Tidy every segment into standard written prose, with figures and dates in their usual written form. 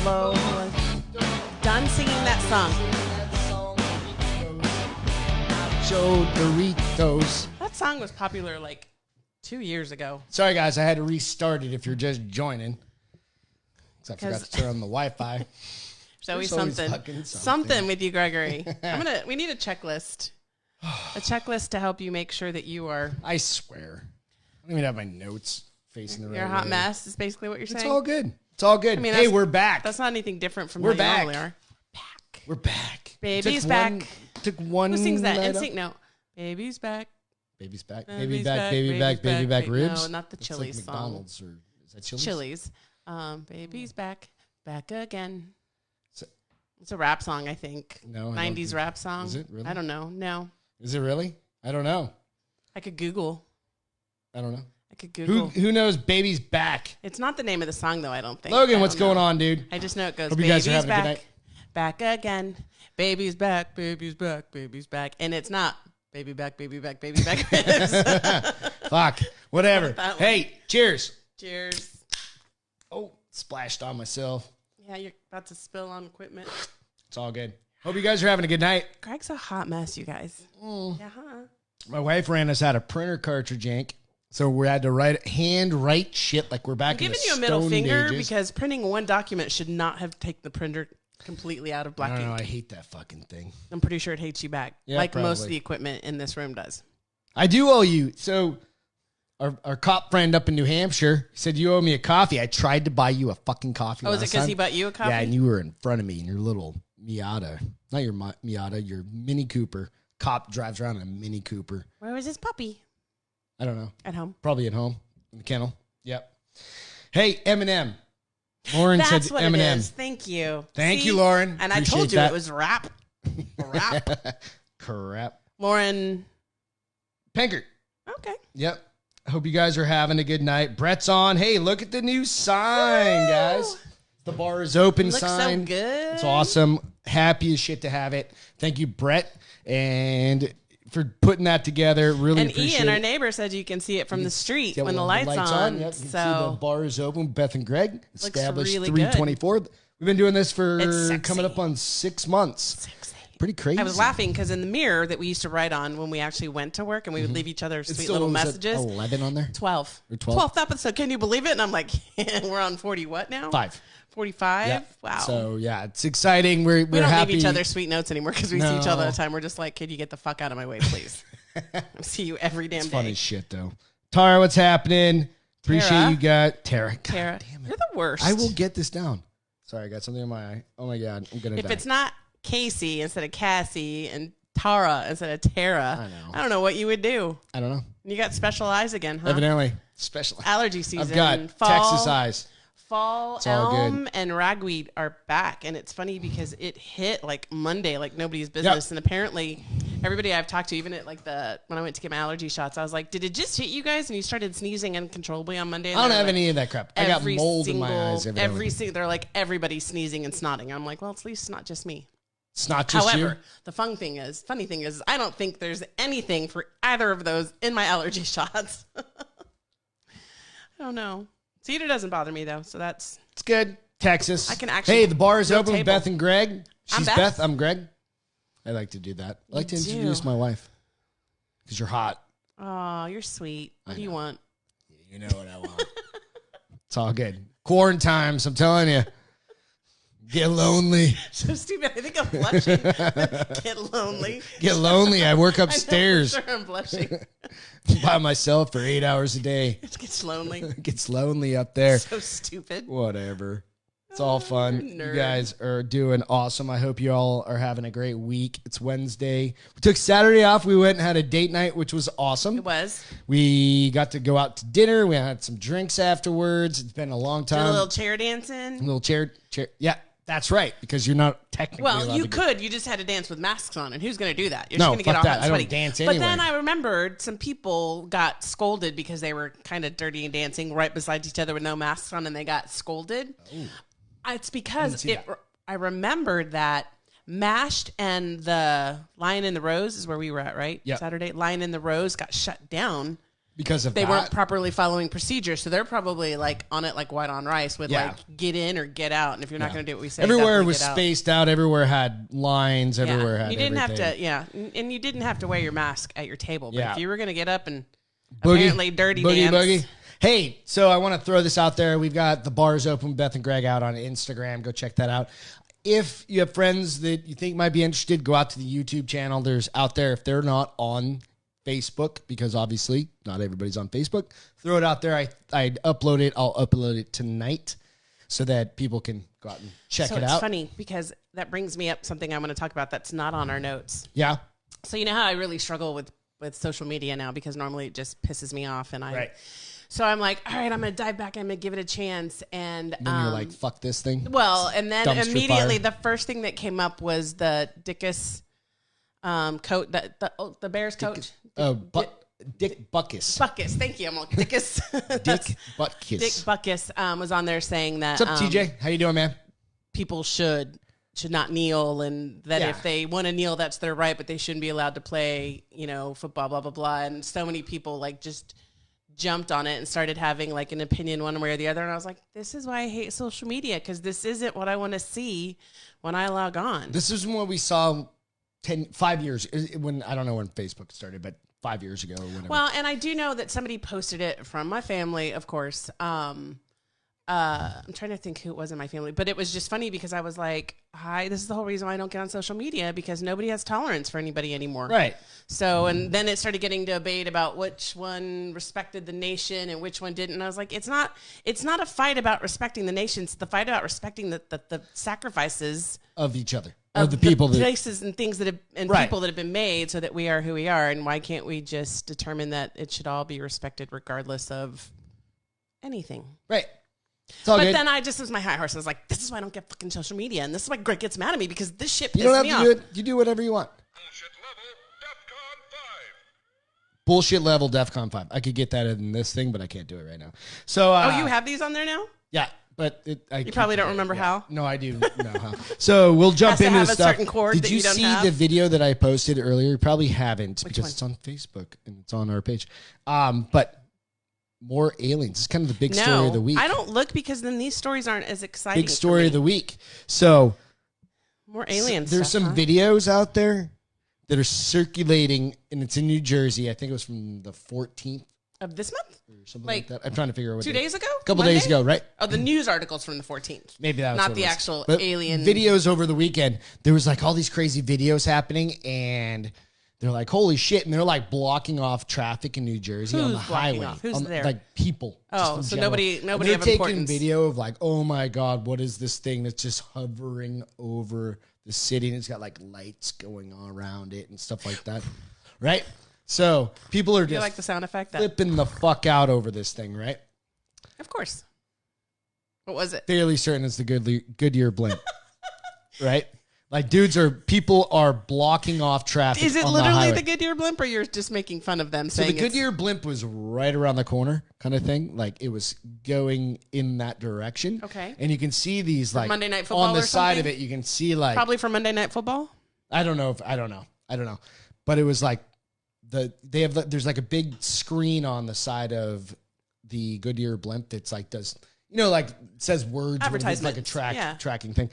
Bravo. Done singing that song. Nacho Doritos. That song was popular like 2 years ago. Sorry, guys. I had to restart it if you're just joining. Because I forgot to turn on the Wi-Fi. There's always something with you, Gregory. We need a checklist. A checklist to help you make sure that you are... I swear. I don't even have my notes facing the right way. You're a hot mess is basically what you're saying? It's all good. It's all good. I mean, hey, we're back. That's not anything different from we're how back. you normally are. We're back. Baby's back. Took one. Who sings that? NSYNC? No. Baby's back. Baby's back. Baby back. Baby back. Baby back. Ribs. No, not the Chili's like song. McDonald's or is that Chili's? Chili's. Baby's back. Back again. It's a rap song, I think. No. 90s rap song. Is it really? I don't know. No. Is it really? I don't know. I could Google. I don't know. I could Google. Who knows Baby's Back? It's not the name of the song, though, I don't think. Logan, what's going on, dude? I just know it goes, Hope you guys are having back, a good night. Back again. Baby's back, baby's back, baby's back. And it's not baby back, baby back, baby back. Fuck. Whatever. Hey, cheers. Cheers. Oh, splashed on myself. Yeah, you're about to spill on equipment. It's all good. Hope you guys are having a good night. Greg's a hot mess, you guys. Yeah, huh? My wife ran us out of printer cartridge ink, so we had to hand write shit like we're back I'm in the giving you a middle Stone finger Ages. because printing one document should not have taken the printer completely out of black ink. I hate that fucking thing. I'm pretty sure it hates you back, Yeah, like probably. most of the equipment in this room does. I do owe you. So our cop friend up in New Hampshire said, you owe me a coffee. I tried to buy you a fucking coffee. Oh, is it because he bought you a coffee? Yeah, and you were in front of me in your little Miata. Not your Miata, your Mini Cooper. Cop drives around in a Mini Cooper. Where was his puppy? I don't know. At home. Probably at home. In the kennel. Yep. Hey, Eminem. Lauren said That's what Eminem. it is. Thank you. Thank you, Lauren. And Appreciate I told you that. it was rap. Rap. Crap. Lauren. Pinkert. Okay. Yep. Hope you guys are having a good night. Brett's on. Hey, look at the new sign, Woo! guys. The bar is open Looks sign. so good. It's awesome. Happy as shit to have it. Thank you, Brett, and for putting that together. Really and appreciate Ian, it. our neighbor, said you can see it from the street Yeah, when the with lights on. Yep, you can see the So bar is open. Beth and Greg established really good. 324. We've been doing this It's for sexy. coming up on 6 months. Pretty crazy. I was laughing because in the mirror that we used to write on when we actually went to work and we would leave each other It's sweet still, little was it messages. 11 on there? 12. Or 12? 12th episode. Can you believe it? And I'm like, we're on 40 what now? 5. 45? Yeah. Wow. So, yeah, it's exciting. We're we don't happy. leave each other sweet notes anymore because we see each other all No. the time. We're just like, could you get the fuck out of my way, please? I see you every damn It's day. funny shit, though. Tara, what's happening? Appreciate Tara. you guys. Tara. God Tara, damn it. you're the worst. I will get this down. Sorry, I got something in my eye. Oh, my God. I'm going to die. If it's not Casey instead of Cassie and Tara instead of Tara, I don't know what you would do. I don't know. You got special eyes again, huh? Evidently. Special. Allergy season. I've got fall, Texas eyes. Fall, It's all elm, and ragweed are back. And it's funny because it hit like Monday like nobody's business. And apparently everybody I've talked to, even at like when I went to get my allergy shots, I was like, did it just hit you guys? And you started sneezing uncontrollably on Monday? And I don't they're have like, any of that crap. I got mold in my eyes. They're like, everybody's sneezing and snotting. I'm like, well, at least it's not just me. It's not just However, you. the funny thing is, I don't think there's anything for either of those in my allergy shots. I don't know. Cedar doesn't bother me though, so that's It's good. Texas. I can actually. Hey, the bar is real open with table. Beth and Greg. She's I'm Beth. I'm Greg. I like to do that. I like to You introduce do. my wife because you're hot. Oh, you're sweet. What do you want? You know what I want. It's all good. Quarantine times. I'm telling you. Get lonely. So stupid. I think I'm blushing. Get lonely. Get lonely. I work I know upstairs for sure I'm blushing. by myself for 8 hours a day. It gets lonely. It gets lonely up there. So stupid. Whatever. It's all fun. Nerd. You guys are doing awesome. I hope you all are having a great week. It's Wednesday. We took Saturday off. We went and had a date night, which was awesome. It was. We got to go out to dinner. We had some drinks afterwards. It's been a long time. Did a little chair dancing. A little chair. Yeah, that's right. Because you're not technically Well, allowed you to could. You just had to dance with masks on, and who's going to do that? You're No, just going to get fuck all that. hot and I don't sweaty. dance But anyway. then I remembered some people got scolded because they were kind of dirty and dancing right beside each other with no masks on, and they got scolded. Ooh. It's because I didn't see I remembered that Mashed and the Lion in the Rose is where we were at, right? Yep. Saturday. Lion in the Rose got shut down because of they that. weren't properly following procedures. So they're probably like on it like white on rice with like get in or get out. And if you're not going to do what we say, everywhere was spaced out. Everywhere had lines. Everywhere had you didn't everything. have to, and you didn't have to wear your mask at your table. But if you were going to get up and boogie, apparently dirty dance. Boogie. Hey, so I want to throw this out there. We've got the bars open, Beth and Greg out on Instagram. Go check that out. If you have friends that you think might be interested, go out to the YouTube channel. There's out there. If they're not on Facebook, because obviously not everybody's on Facebook, throw it out there. I upload it. I'll upload it tonight so that people can go out and check it out. It's funny because that brings me up something I want to talk about that's not on our notes. Yeah. So you know how I really struggle with social media now because normally it just pisses me off So I'm like, all right, I'm going to dive back. I'm going to give it a chance. And then you're like, fuck this thing. Well, and then Dumpster immediately fire. the first thing that came up was the Dickus coat, the Bears coach. Dick Butkus. Butkus, thank you. I'm like, Dickus. Dick Butkus. Dick Butkus was on there saying that. What's up, TJ? How you doing, man? People should not kneel, and that if they want to kneel, that's their right, but they shouldn't be allowed to play, football, blah, blah, blah. And so many people like just jumped on it and started having like an opinion one way or the other. And I was like, this is why I hate social media, because this isn't what I want to see when I log on. This is what we saw 5 years, when I don't know when Facebook started, but 5 years ago or whatever. Well, and I do know that somebody posted it from my family, of course. I'm trying to think who it was in my family, but it was just funny because I was like, hi, this is the whole reason why I don't get on social media, because nobody has tolerance for anybody anymore. Right. So, and then it started getting debate about which one respected the nation and which one didn't. And I was like, it's not a fight about respecting the nation. It's the fight about respecting the sacrifices of each other, of the people, places and things that have, and people that have been made so that we are who we are. And why can't we just determine that it should all be respected regardless of anything? Right. But good. Then I just was my high horse. I was like, this is why I don't get fucking social media. And this is why Greg gets mad at me, because this shit pisses me off. You don't have to do it. You do whatever you want. Bullshit level DEFCON 5. I could get that in this thing, but I can't do it right now. So, you have these on there now? Yeah, but you probably don't remember how. No, I do know how. So we'll jump into have stuff. A certain cord Did that you don't see have? the video that I posted earlier? You probably haven't, Which because one? it's on Facebook and it's on our page. But more aliens. It's kind of the big story of the week. I don't look, because then these stories aren't as exciting. Big story of the week. So more aliens. There's some videos out there that are circulating, and it's in New Jersey. I think it was from the 14th of this month, or something like that. I'm trying to figure out what 2 days ago, a couple days ago, right? Oh, the news articles from the 14th. Maybe that was not what the it was. actual But alien videos over the weekend. There was like all these crazy videos happening, and they're like, holy shit. And they're like blocking off traffic in New Jersey on the highway. Who's there? Like people. Oh, so nobody they're of taking importance. video of like, oh my God, what is this thing that's just hovering over the city? And it's got like lights going on around it and stuff like that. Right? So people are just like the sound effect? flipping the fuck out over this thing, right? Of course. What was it? Fairly certain it's the Goodyear blimp. Right? Like people are blocking off traffic. Is it on literally the the Goodyear blimp, or you're just making fun of them? So saying the Goodyear blimp was right around the corner, kind of thing. Like it was going in that direction. Okay. And you can see these like Monday Night Football on the or side of something? it. You can see like Probably for Monday Night Football. I don't know. But it was like there's like a big screen on the side of the Goodyear blimp that's like like says words, advertisement, like a tracking thing.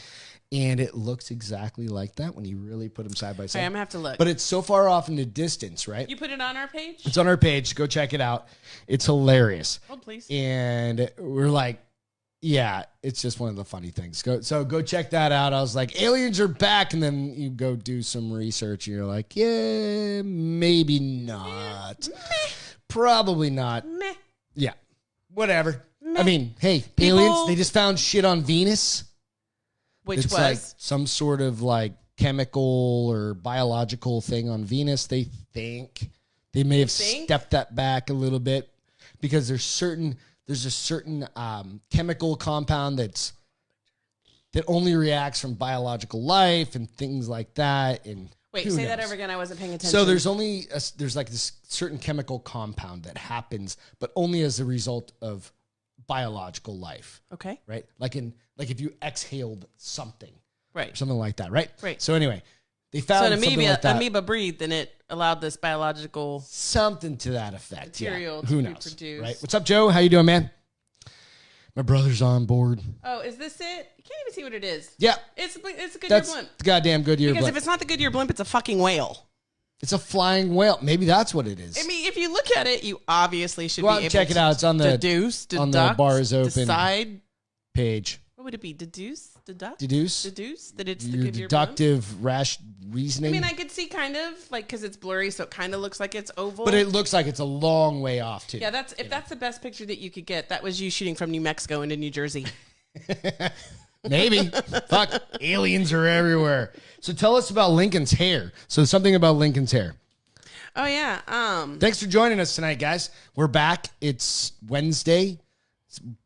And it looks exactly like that when you really put them side by side. Okay, I'm going to have to look. But it's so far off in the distance, right? You put it on our page? It's on our page. Go check it out. It's hilarious. Hold, please. And we're like, yeah, it's just one of the funny things. Go check that out. I was like, aliens are back. And then you go do some research and you're like, yeah, maybe not. Probably not. Meh. Yeah. Whatever. Meh. I mean, hey, aliens, they just found shit on Venus. Which it's was? Like some sort of like chemical or biological thing on Venus. They think they may have stepped that back a little bit, because there's a certain chemical compound that only reacts from biological life and things like that. And wait, say that over again. I wasn't paying attention. So there's like this certain chemical compound that happens, but only as a result of biological life. Okay. Right? Like if you exhaled something. Right. Something like that, right? Right. So anyway, They found so an something like that. amoeba breathed, and it allowed this biological something to that effect. Material Who to knows? reproduce. Right? What's up, Joe? How you doing, man? My brother's on board. Oh, is this it? You can't even see what it is. Yeah. It's a Goodyear That's blimp. the goddamn Goodyear Because blimp. if it's not the Goodyear blimp, it's a fucking whale. It's a flying whale. Maybe that's what it is. I mean, if you look at it, you obviously should Go out be and able check it to out. It's on the deduce, on deduct, the Bars Open decide. page. What would it be? Deduce, deduct, Deduce that it's the your Goodyear blimp? deductive rash reasoning. I mean, I could see kind of like because it's blurry, so it kind of looks like it's oval. but it looks like it's a long way off too. yeah, that's the best picture that you could get. That was you shooting from New Mexico into New Jersey. Maybe. Fuck, aliens are everywhere. So tell us about Lincoln's hair. So something about Lincoln's hair. Oh yeah. Thanks for joining us tonight, guys. We're back. It's Wednesday.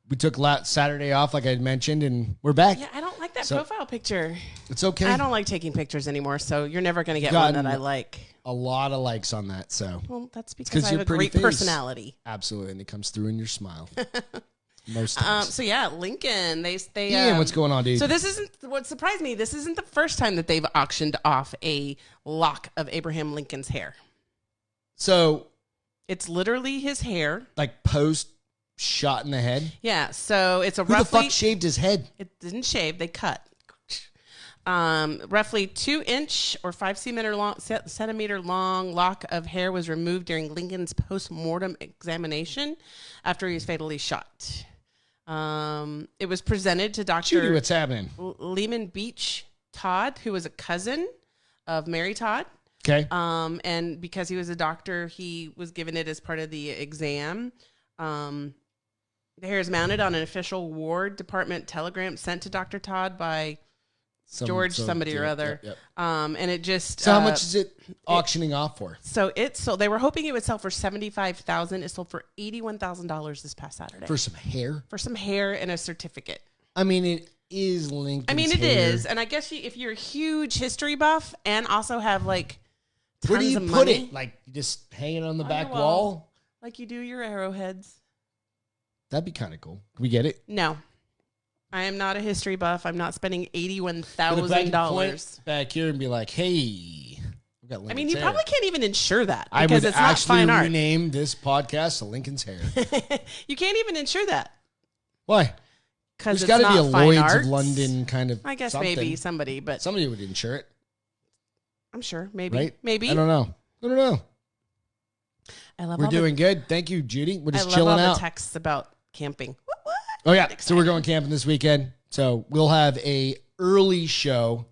We took Saturday off, like I mentioned, and we're back. Yeah, I don't like that profile picture. It's okay. I don't like taking pictures anymore, so you're never going to get one that I like. A lot of likes on that, so. Well, that's because I have a pretty great face. personality. Absolutely, and it comes through in your smile. Most times. So yeah, Lincoln. They Ian, what's going on, dude? So this isn't what surprised me. This isn't the first time that they've auctioned off a lock of Abraham Lincoln's hair. So it's literally his hair, like post shot in the head. Yeah. So it's a Who roughly. the fuck shaved his head? It didn't shave. They cut. Roughly 2-inch or 5 centimeter long lock of hair was removed during Lincoln's post-mortem examination after he was fatally shot. It was presented to Dr. Judy, what's happening? Lehman Beach Todd, who was a cousin of Mary Todd. Okay. And because he was a doctor, he was given it as part of the exam. The hair is mounted on an official War Department telegram sent to Dr. Todd by somebody or other. Yep. And it just... So how much is it auctioning off for? So they were hoping it would sell for $75,000. It sold for $81,000 this past Saturday. For some hair? For some hair and a certificate. I mean, it is Lincoln's I mean, it hair. is. And I guess if you're a huge history buff and also have like tons Where do you of put money, it? Like, just hanging on the on back your wall? like you do your arrowheads. That'd be kind of cool. Can we get it? No. I am not a history buff. I'm not spending But if I could $81,000. point back here and be like, hey, I've got Lincoln's I mean, you hair. probably can't even insure that I because would it's not actually fine art. rename this podcast to Lincoln's hair. You can't even insure that Why? because There's it's got to be a not fine Lloyd's art. of London kind of I guess something. maybe somebody, but Somebody would insure it, I'm sure maybe, right? maybe. I don't know. I love We're all doing good. Thank you, Judy. We're I just love chilling all out. the texts about camping. What? Oh yeah, Exciting. so we're going camping this weekend. So we'll have a early show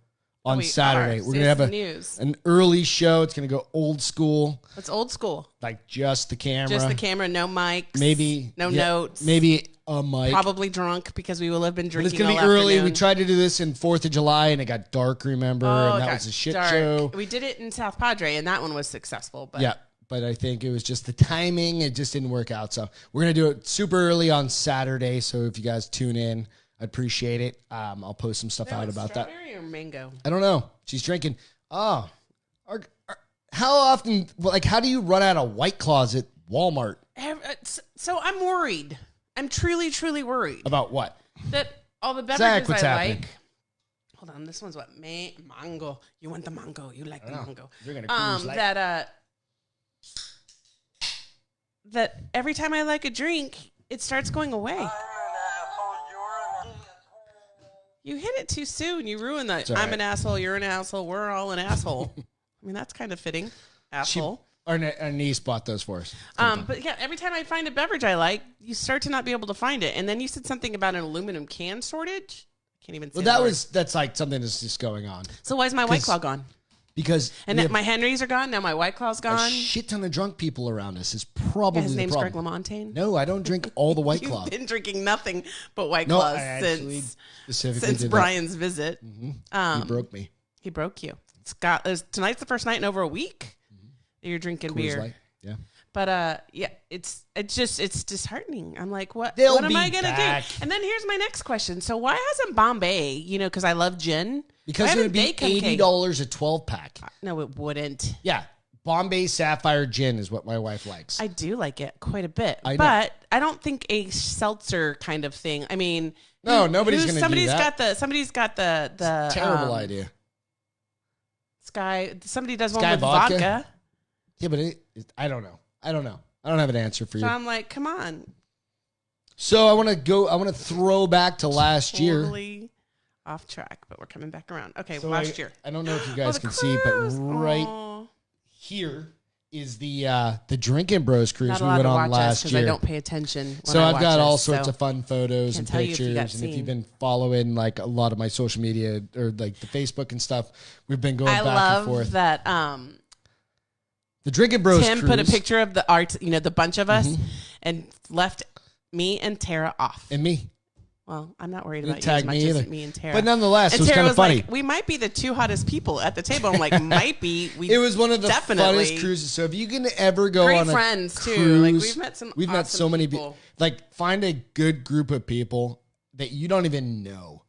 on Saturday. We're gonna have an early show. It's gonna go old school, It's old school. like just the camera, Just the camera, no mics, maybe no notes, maybe a mic. probably drunk because we will have been But drinking. it's gonna be all early. afternoon. We tried to do this in 4th of July, and it got dark. Remember, and it that got was a shit dark. show. We did it in South Padre, and that one was successful. But Yeah, but I think it was just the timing. It just didn't work out. So we're going to do it super early on Saturday. So if you guys tune in, I'd appreciate it. I'll post some stuff out about that. Strawberry or mango? I don't know. She's drinking. Oh, how often, like, how do you run out of White Claws at Walmart? So I'm worried. I'm truly, truly worried About what? that all the beverages Zach, what's I happening? like. Hold on, this one's what? Mango. You want the mango? You like the mango? You're going to cruise like that every time I like a drink, it starts going away. You hit it too soon. You ruin the. all I'm right. an asshole. You're an asshole. We're all an asshole. I mean, that's kind of fitting. Asshole. Our niece bought those for us. But yeah, every time I find a beverage I like, you start to not be able to find it. And then you said something about an aluminum can shortage. I can't even say Well, the word. that's like something that's just going on. So why is my White 'cause- Claw gone? Because And we then have my Henrys are gone. Now my White Claw's a gone. shit ton of drunk people around us is probably His the name's problem. Greg LaMontagne. No, I don't drink all the White You've Claw. been drinking nothing but White No, Claws I actually since specifically did Brian's visit. that. He broke me. He broke you. Tonight's the first night in over a week that you're drinking Coors beer. Light. Yeah. But yeah, it's disheartening. I'm like, what They'll am be I gonna back. do? And then here's my next question. So why hasn't Bombay, because I love gin, Because why it would haven't be they come $80 a 12-pack. No, it wouldn't. Yeah. Bombay Sapphire Gin is what my wife likes. I do like it quite a bit, I know. but I don't think a seltzer kind of thing. I mean, No, nobody's gonna do that. Somebody's got the Terrible idea. Somebody does one Sky with vodka? vodka. Yeah, but I don't know. I don't have an answer for you. So I'm like, come on. So I want to throw back to last year. Totally off track, but we're coming back around. Okay, So last year. I don't know if you guys can see, but right here is the Drinking Bros cruise we went on last year. I don't pay attention. So I've got all sorts of fun photos and pictures, and if you've been following like a lot of my social media or like the Facebook and stuff, we've been going back and forth. I love that. The Drinking Bros Tim cruise. put a picture of the art, the bunch of us, and left me and Tara off. And me. Well, I'm not worried about you as much as me and Tara. But nonetheless, it was kind of funny. Like, we might be the two hottest people at the table. I'm like, might be. It was one of the funnest cruises. So if you can ever go on a friends cruise, too. Like we've met so many people. Like find a good group of people that you don't even know.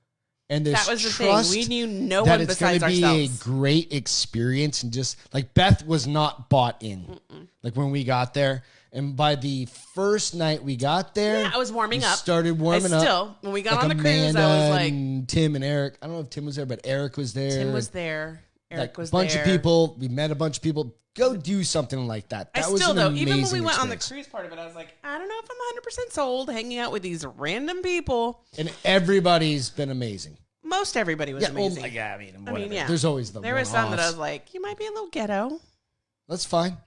And that was the thing. We knew no one besides ourselves. It's going to be a great experience. And just like Beth was not bought in. Like when we got there. And by the first night we got there, I was warming up. Started warming up. Still, when we got on the cruise, I was like, and Tim and Eric. I don't know if Tim was there, but Eric was there. Tim was there. Eric was there. A bunch of people. We met a bunch of people. Go do something like that. That was an amazing even when we went experience. on the cruise part of it, I was like, I don't know if I'm 100% sold hanging out with these random people. And everybody's been amazing. Most everybody was amazing. Well, yeah, I mean, whatever. Yeah. There's always There was some that I was like, you might be a little ghetto. That's fine.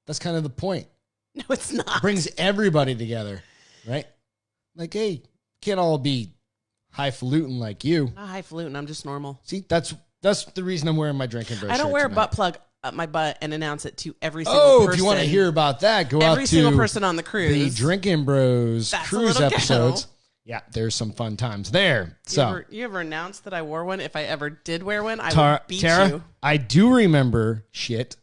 That's kind of the point. No, it's not. It brings everybody together, right? Like, hey, can't all be highfalutin like you. Not highfalutin. I'm just normal. See, that's the reason I'm wearing my Drinking Bros. I don't wear a butt plug up my butt and announce it to every single person. Oh, if you want to hear about that, go out to every single person on the cruise. The Drinking Bros cruise episodes. Yeah, there's some fun times there. You ever announced that I wore one? If I ever did wear one, I would beat you. I do remember shit.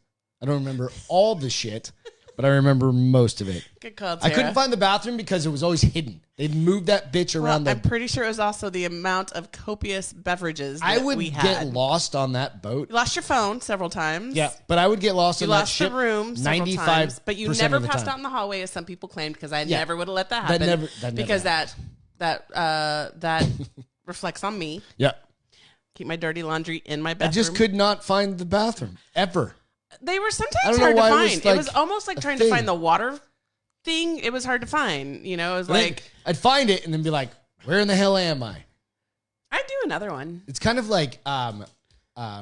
I don't remember all the shit. But I remember most of it. Good call, Tara. I couldn't find the bathroom because it was always hidden. They'd moved that bitch around. I'm pretty sure it was also the amount of copious beverages that I would we had. get lost on that boat. You lost your phone several times. Yeah, but I would get lost on that ship. You lost the room several times. But you never passed out in the hallway, as some people claimed, because I never would have let that happen. Because that reflects on me. Yeah. Keep my dirty laundry in my bathroom. I just could not find the bathroom, ever. They were sometimes hard to find. It was almost like trying to find the water thing. It was hard to find. It was like... I'd find it and then be like, where in the hell am I? I'd do another one. It's kind of like... and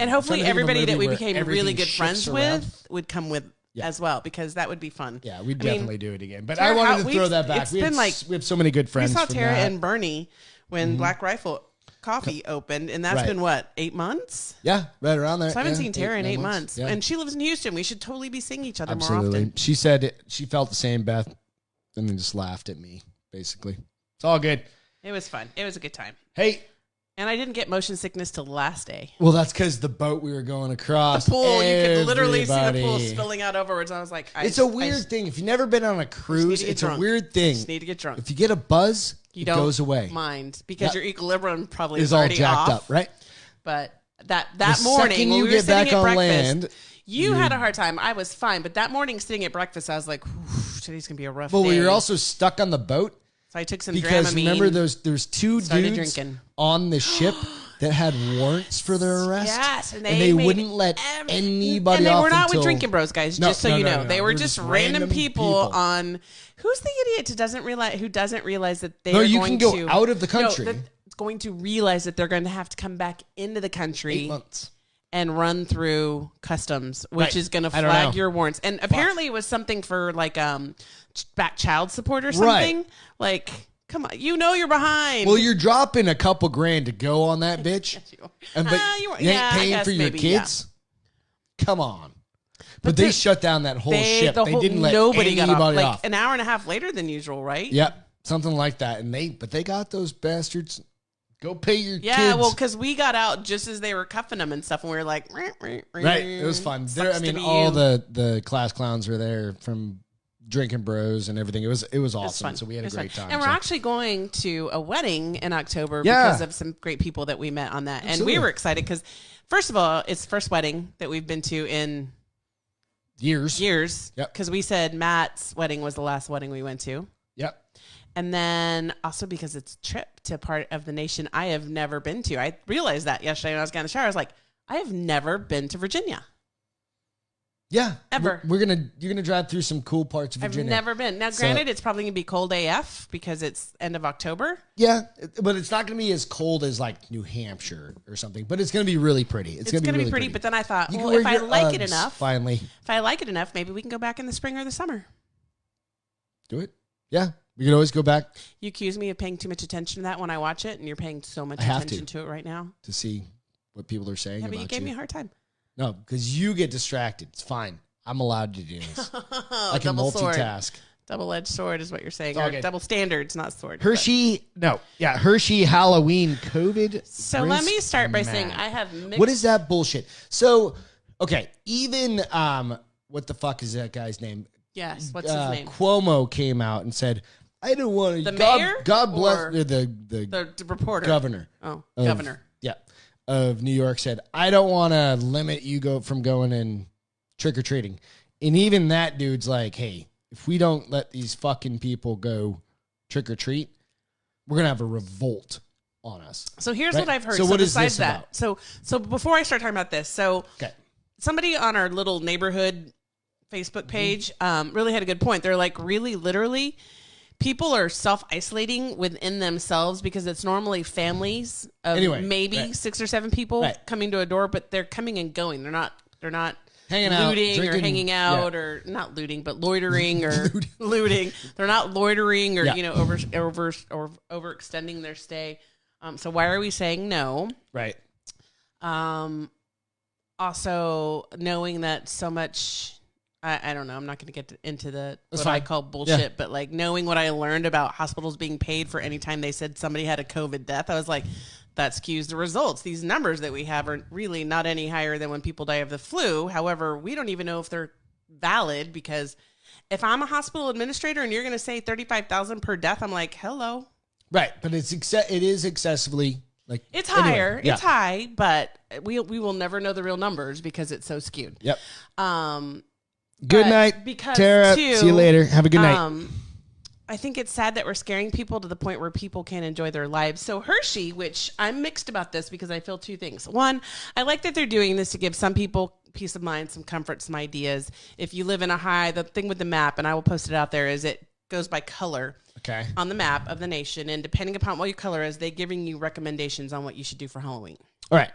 hopefully everybody that we became really good friends with would come with as well, because that would be fun. Yeah, we'd definitely do it again. But I wanted to throw that back. We have so many good friends. We saw Tara and Bernie when Black Rifle Coffee opened, and that's been what, 8 months? Yeah, right around there. So I haven't seen Tara in 8 months. And she lives in Houston. We should totally be seeing each other more often. She said she felt the same, Beth, and then just laughed at me, basically. It's all good. It was fun. It was a good time. Hey. And I didn't get motion sickness till the last day. Well, that's because the boat we were going across. The pool, you could literally see the pool spilling out overwards. I was like, it's a weird thing. If you've never been on a cruise, it's a weird thing. You just need to get drunk. If you get a buzz, it goes away. Mind, because your equilibrium probably is all jacked up, right? But that morning when we were sitting at breakfast, you had a hard time. I was fine. But that morning sitting at breakfast, I was like, today's going to be a rough day. Well, we were also stuck on the boat. So I took some because Dramamine. Remember, there's two dudes on the ship that had warrants for their arrest. Yes, and they wouldn't let anybody off. And they were not with Drinking Bros, guys. Just so you know, they were just random people on. Who's the idiot who doesn't realize that they are you going can to go out of the country? It's going to realize that they're going to have to come back into the country 8 months and run through customs, which is going to flag your warrants. And apparently, it was something for like back child support or something. Like. Come on, you're behind. Well, you're dropping a couple grand to go on that bitch, but you ain't paying for your kids. Yeah. Come on, but they shut down that whole ship. They didn't let anybody off. Like an hour and a half later than usual, right? Yep, something like that. And they got those bastards. Go pay your kids. Yeah, well, because we got out just as they were cuffing them and stuff, and we were like, right. It was fun. All the class clowns were there from Drinking Bros and everything. It was awesome. So we had a great time. And we're actually going to a wedding in October because of some great people that we met on that. Absolutely. And we were excited because, first of all, it's the first wedding that we've been to in years. Yep. Because we said Matt's wedding was the last wedding we went to. Yep. And then also because it's a trip to part of the nation I have never been to. I realized that yesterday when I was getting in the shower. I was like, I have never been to Virginia. Yeah. Ever. You're gonna drive through some cool parts of Virginia. I've never been. Now, granted, it's probably gonna be cold AF because it's end of October. Yeah, but it's not gonna be as cold as like New Hampshire or something. But it's gonna be really pretty. It's gonna be really pretty. But then I thought, well, if I like it enough, finally, if I like it enough, maybe we can go back in the spring or the summer. Do it. Yeah, we can always go back. You accuse me of paying too much attention to that when I watch it, and you're paying so much attention to it right now to see what people are saying. Yeah, but you gave me a hard time. No, because you get distracted. It's fine. I'm allowed to do this. I can multitask. Double-edged sword is what you're saying. Okay. Or double standards, not sword. Hershey Halloween COVID. So let me start by saying I have mixed. What is that bullshit? So, okay, even, what the fuck is that guy's name? Yes, what's his name? Cuomo came out and said, I don't want to. The mayor? God bless the reporter. Governor. Oh, governor. Yeah. Of New York said, I don't want to limit you from going and trick-or-treating. And even that dude's like, hey, if we don't let these fucking people go trick-or-treat, we're going to have a revolt on us. So here's what I've heard. So what is besides this that, about? So before I start talking about this, somebody on our little neighborhood Facebook page really had a good point. They're like, really, literally, people are self-isolating within themselves because it's normally families of maybe 6 or 7 people coming to a door, but they're coming and going. They're not hanging out, looting drinking, or hanging out or not looting, but loitering or looting. They're not loitering or overextending their stay. So why are we saying no? Right. Also knowing that so much. I don't know. I'm not going to get into what I call bullshit, but like knowing what I learned about hospitals being paid for any time they said somebody had a COVID death, I was like, that skews the results. These numbers that we have are really not any higher than when people die of the flu. However, we don't even know if they're valid because if I'm a hospital administrator and you're going to say 35,000 per death, I'm like, hello. Right, but it is excessively like it's higher. It's high, but we will never know the real numbers because it's so skewed. Yep. Good night, Tara. See you later. Have a good night. I think it's sad that we're scaring people to the point where people can't enjoy their lives. So Hershey, which I'm mixed about this because I feel 2 things. One, I like that they're doing this to give some people peace of mind, some comfort, some ideas. If you live in the thing with the map, and I will post it out there, is it goes by color on the map of the nation. And depending upon what your color is, they're giving you recommendations on what you should do for Halloween. All right.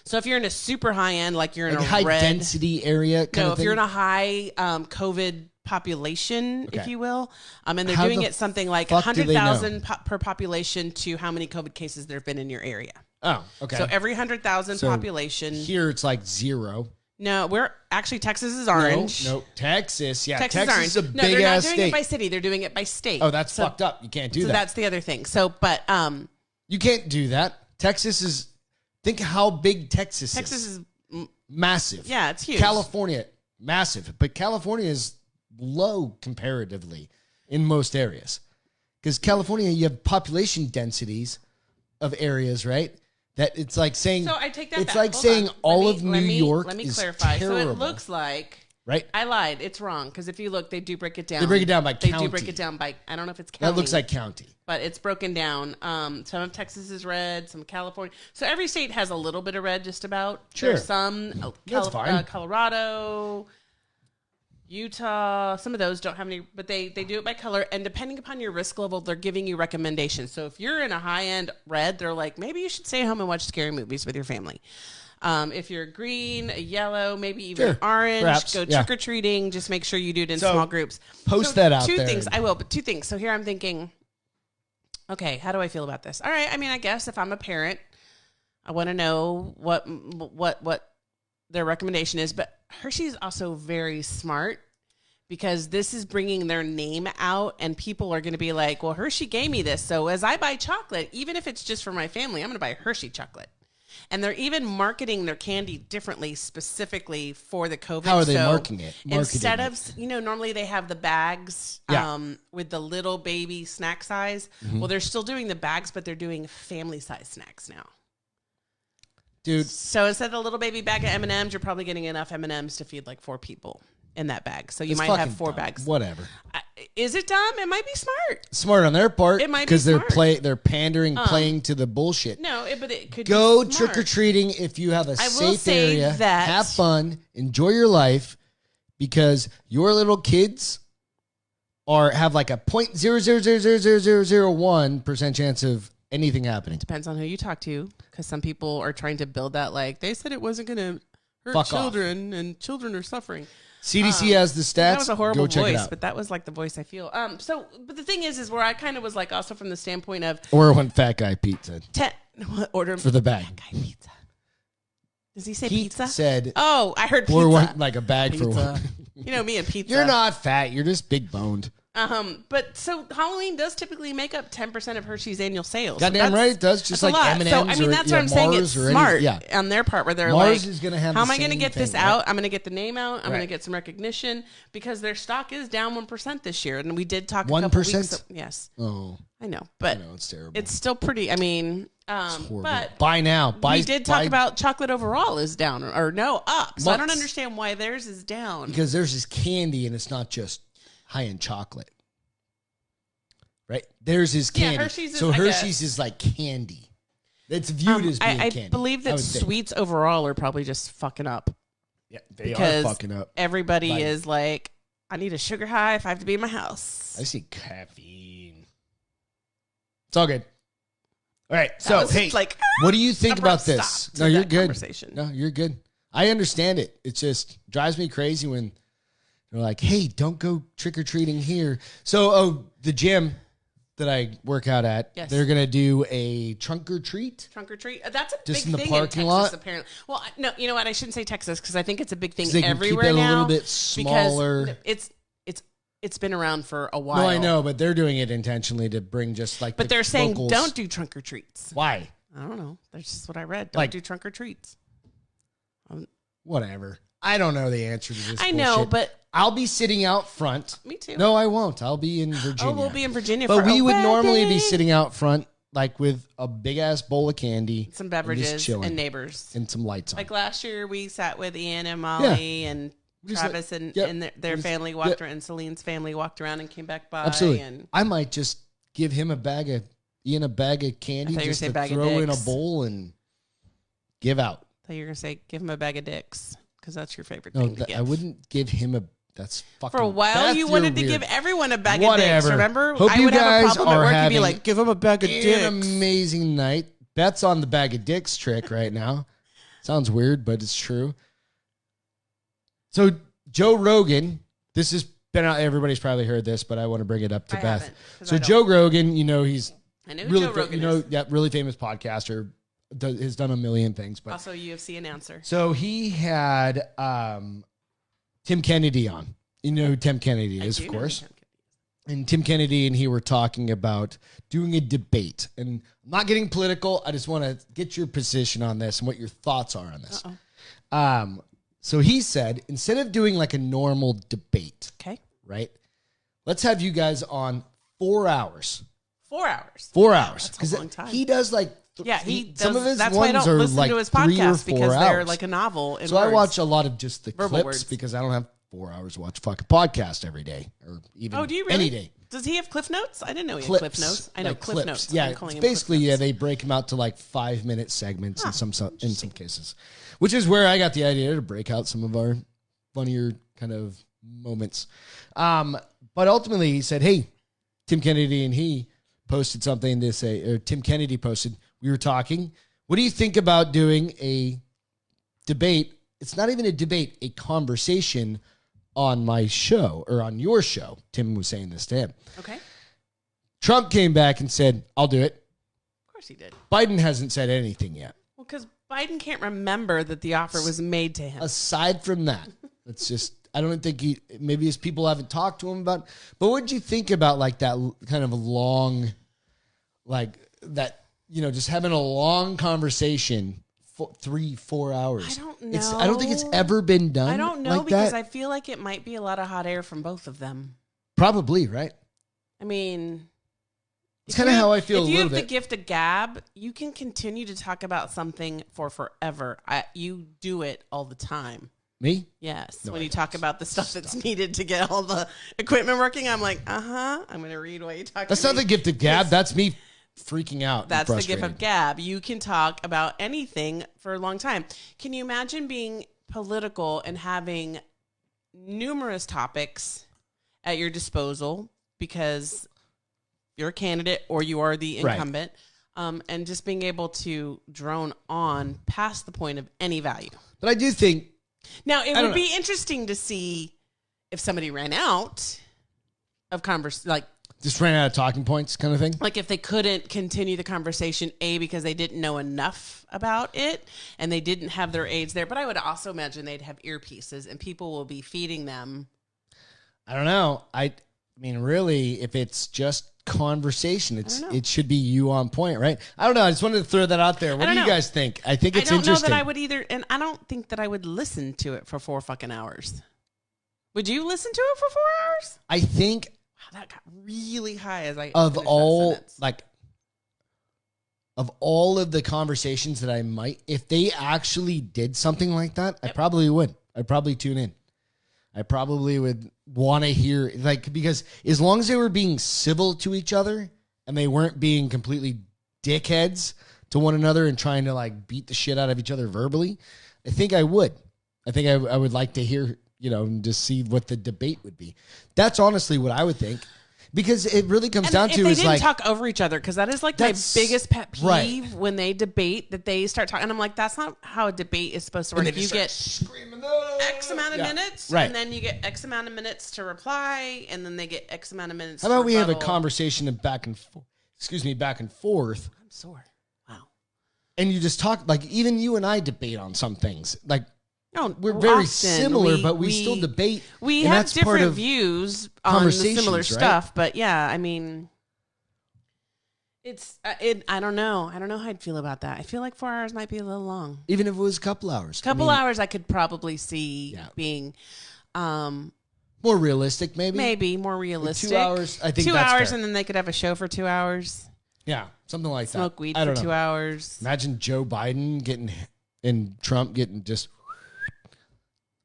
So if you're in a super high end, like you're in a high red density area, if you're in a high COVID population, if you will, and they're doing it something like 100,000 per population to how many COVID cases there have been in your area. Oh, okay. So every 100,000 population. Here it's like 0. No, Texas is orange. No, Texas. Yeah, Texas is a big ass state. No, they're not doing it by city. They're doing it by state. Oh, that's fucked up. You can't do that. So that's the other thing. So, but you can't do that. Texas is. Think how big Texas is. Texas is massive. Yeah, it's huge. California, massive. But California is low comparatively in most areas. Because California, you have population densities of areas, right? That it's like saying. So I take that it's back. like Hold saying on. all of New York let me is clarify. terrible. So it looks like. Right? I lied. It's wrong. Because if you look, they do break it down. They break it down by county. They do break it down by, I don't know if it's county. That looks like county. But it's broken down. Some of Texas is red, some California. So every state has a little bit of red just about. Sure. There's some. Colorado, Utah, some of those don't have any, but they do it by color. And depending upon your risk level, they're giving you recommendations. So if you're in a high-end red, they're like, maybe you should stay home and watch scary movies with your family. If you're green, a yellow, maybe even orange, perhaps, go trick-or-treating. Just make sure you do it in small groups. Post that out there. 2 things. I will, but 2 things. So here I'm thinking, okay, how do I feel about this? All right, I mean, I guess if I'm a parent, I want to know what their recommendation is. But Hershey's also very smart because this is bringing their name out, and people are going to be like, well, Hershey gave me this. So as I buy chocolate, even if it's just for my family, I'm going to buy Hershey chocolate. And they're even marketing their candy differently, specifically for the COVID. How are they marketing it? Instead of, normally they have the bags with the little baby snack size. Mm-hmm. Well, they're still doing the bags, but they're doing family size snacks now. Dude. So instead of the little baby bag of M&Ms, you're probably getting enough M&Ms to feed like 4 people. in that bag. So you It's might have fucking 4 dumb. bags. Whatever. Is it dumb? It might be smart. Smart on their part. It might be because smart. they're pandering, playing to the bullshit. No, but it could Go be smart. trick or treating if you have a will safe say area. that- Have fun, enjoy your life, because your little kids have like a 0.0000001% chance of anything happening. Depends on who you talk to, because some people are trying to build that like they said it wasn't going to hurt Fuck children, and children are suffering. CDC has the stats. That was a horrible Go check it voice, out. but that was like the voice I feel. But the thing is where I kind of was like, also from the standpoint of Or when Fat Guy Pete said order for the bag. guy pizza. Does he say Pete pizza? said, Oh, I heard pizza. or one, like a bag for Pizza. one. You know me and pizza. You're not fat. You're just big boned. But so Halloween does typically make up 10% of Hershey's annual sales. Goddamn right it does. Just like M&M's. So I mean, that's what I'm saying. It's smart anything. on their part, where they're Mars like, is gonna have "How the am I going to same get this thing, out? right? I'm going to get the name out. I'm going to Right. get some recognition because their stock is down 1% this year, and we did talk a couple 1%? weeks. Yes, Oh, I know, but I know it's terrible. it's still pretty. I mean, horrible. but Buy now. we did talk about chocolate overall is down or no up. So I don't Months. understand why theirs is down. because theirs is candy and it's not just high end chocolate. Right? Theirs is candy. Hershey's is, so I Hershey's guess. is like candy. It's viewed as being I candy. believe that would think. sweets overall are probably just fucking up. Yeah, they because are fucking up. Everybody Like- is like, I need a sugar high if I have to be in my house. I see caffeine. It's all good. All right. That So, was hey, like, what do you think about abrupt this? stop to No, you're that good. conversation. No, you're good. I understand it. It just drives me crazy when they're like, hey, don't go trick or treating here. So, the gym that I work out at, Yes. they're going to do a trunk or treat. Trunk or treat. That's a Just big in the thing parking in lot? Texas, apparently. Well, no, you know what? I shouldn't say Texas because I think it's a big thing They can everywhere keep it a now. little bit smaller. Because it's been around for a while. No, I know, but they're doing it intentionally to bring just like. But the they're saying locals. don't do trunk or treats. Why? I don't know. That's just what I read. Don't Like- do trunk or treats. Whatever. I don't know the answer to this. I know, bullshit. but I'll be sitting out front. me too. No, I won't. I'll be in Virginia. Oh, we'll be in Virginia But for we a would normally be wedding. sitting out front, like with a big ass bowl of candy, Some and just beverages chilling, and neighbors. and some lights on. Like last year, we sat with Ian and Molly and Just like- Travis and, yep. and their Just- family walked yep. around, and Celine's family walked around and came back by. Absolutely. And I might just give him a bag of candy I thought you were just saying to bag of throw in a dicks. bowl and give out. I thought you were gonna say, give him a bag of dicks because that's your favorite No, thing to give. I wouldn't give him a. That's fucking. For a while, Beth, you you're wanted to weird. give everyone a bag of Whatever. dicks. Remember? Hope I you would have a guys problem at are work and be having like, give him a bag of an dicks. amazing night. Beth's on the bag of dicks trick right now. Sounds weird, but it's true. So Joe Rogan, this has been out. Everybody's probably heard this, but I want to bring it up to I Beth. haven't, 'cause So I don't. Joe Rogan, he's I know who really, Joe Rogan you know, is. yeah, really famous podcaster. Has done a million things, but Also, UFC announcer. so he had Tim Kennedy on. You know who Tim Kennedy is, I of do know course. who Tim Kennedy And Tim Kennedy and he were talking about doing a debate. And I'm not getting political. I just want to get your position on this and what your thoughts are on this. Uh-oh. So he said, instead of doing like a normal debate, Okay. right? Let's have you guys on 4 hours. 4 hours. 4 hours. That's a Because long time. he does like Yeah, he does. some of his That's why I ones don't are listen like to his 3 or podcast 4 because they're hours. like a novel. In So I words. watch a lot of just the Verbal clips words. because I don't have 4 hours to watch a fucking podcast every day or even Oh, do you really? any day. Does he have Cliff Notes? I didn't know he had Clips, Cliff Notes. I know like Cliff clips. Notes. Yeah, I'm calling it's him basically Cliff Notes. they break them out to like 5-minute segments in some cases, which is where I got the idea to break out some of our funnier kind of moments. But ultimately, he said, "Hey, Tim Kennedy," and he posted something to say, or Tim Kennedy posted. We were talking. What do you think about doing a debate? It's not even a debate, a conversation on my show or on your show. Tim was saying this to him. Okay. Trump came back and said, I'll do it. Of course he did. Biden hasn't said anything yet. Well, because Biden can't remember that the offer was made to him. Aside from that, it's just, I don't think maybe his people haven't talked to him about, but what did you think about like that kind of a long, like that, just having a long conversation, 3-4 hours? I don't know. I don't think it's ever been done. I don't know like because that. I feel like it might be a lot of hot air from both of them. Probably, right? I mean, It's kind of how I feel a If you little have the bit. gift of gab, you can continue to talk about something for forever. You do it all the time. Me? Yes. No, when I you don't. talk about the stuff that's needed to get all the equipment working, I'm like, I'm going to read what you talk That's to not me. the gift of gab. That's me freaking out. and That's the gift frustrated. of gab. You can talk about anything for a long time. Can you imagine being political and having numerous topics at your disposal because you're a candidate or you are the incumbent, and just being able to drone on past the point of any value? But I do think Now, it would be interesting to see if somebody ran out of just ran out of talking points kind of thing. like if they couldn't continue the conversation, because they didn't know enough about it and they didn't have their aides there. But I would also imagine they'd have earpieces and people will be feeding them. I don't know. I mean, really, if it's just conversation, it should be you on point, right? I don't know. I just wanted to throw that out there. What do you guys think? I think it's interesting. I don't know that I would either, and I don't think that I would listen to it for 4 fucking hours. Would you listen to it for 4 hours? I think Wow, that got really high as I of finished all that sentence. of all of the conversations that I might, if they actually did something like that, I probably would. I'd probably tune in. I probably would want to hear, because as long as they were being civil to each other and they weren't being completely dickheads to one another and trying to beat the shit out of each other verbally, I think I would. I think I would like to hear, and just see what the debate would be. That's honestly what I would think. Because it really comes down to they is didn't talk over each other, because that is my biggest pet peeve, right. when they debate, that they start talking. And I'm like, that's not how a debate is supposed to work. You get screaming, X amount of minutes, right. and then you get X amount of minutes to reply, and then they get X amount of minutes. How about to we have a rebuttal. conversation of back and forth. I'm sore. Wow. And you just talk, even you and I debate on some things. No, we're very often similar, but we still debate. We and have that's part different of views on the similar right? stuff, but yeah, I mean, it's I don't know. I don't know how I'd feel about that. I feel like 4 hours might be a little long. Even if it was a couple hours. Hours, I could probably see being more realistic, maybe. Maybe more realistic. 2 hours, I think 2 that's hours, fair. and then they could have a show for 2 hours. Yeah, something like that. Smoke weed for 2 hours. Imagine Joe Biden and Trump getting just.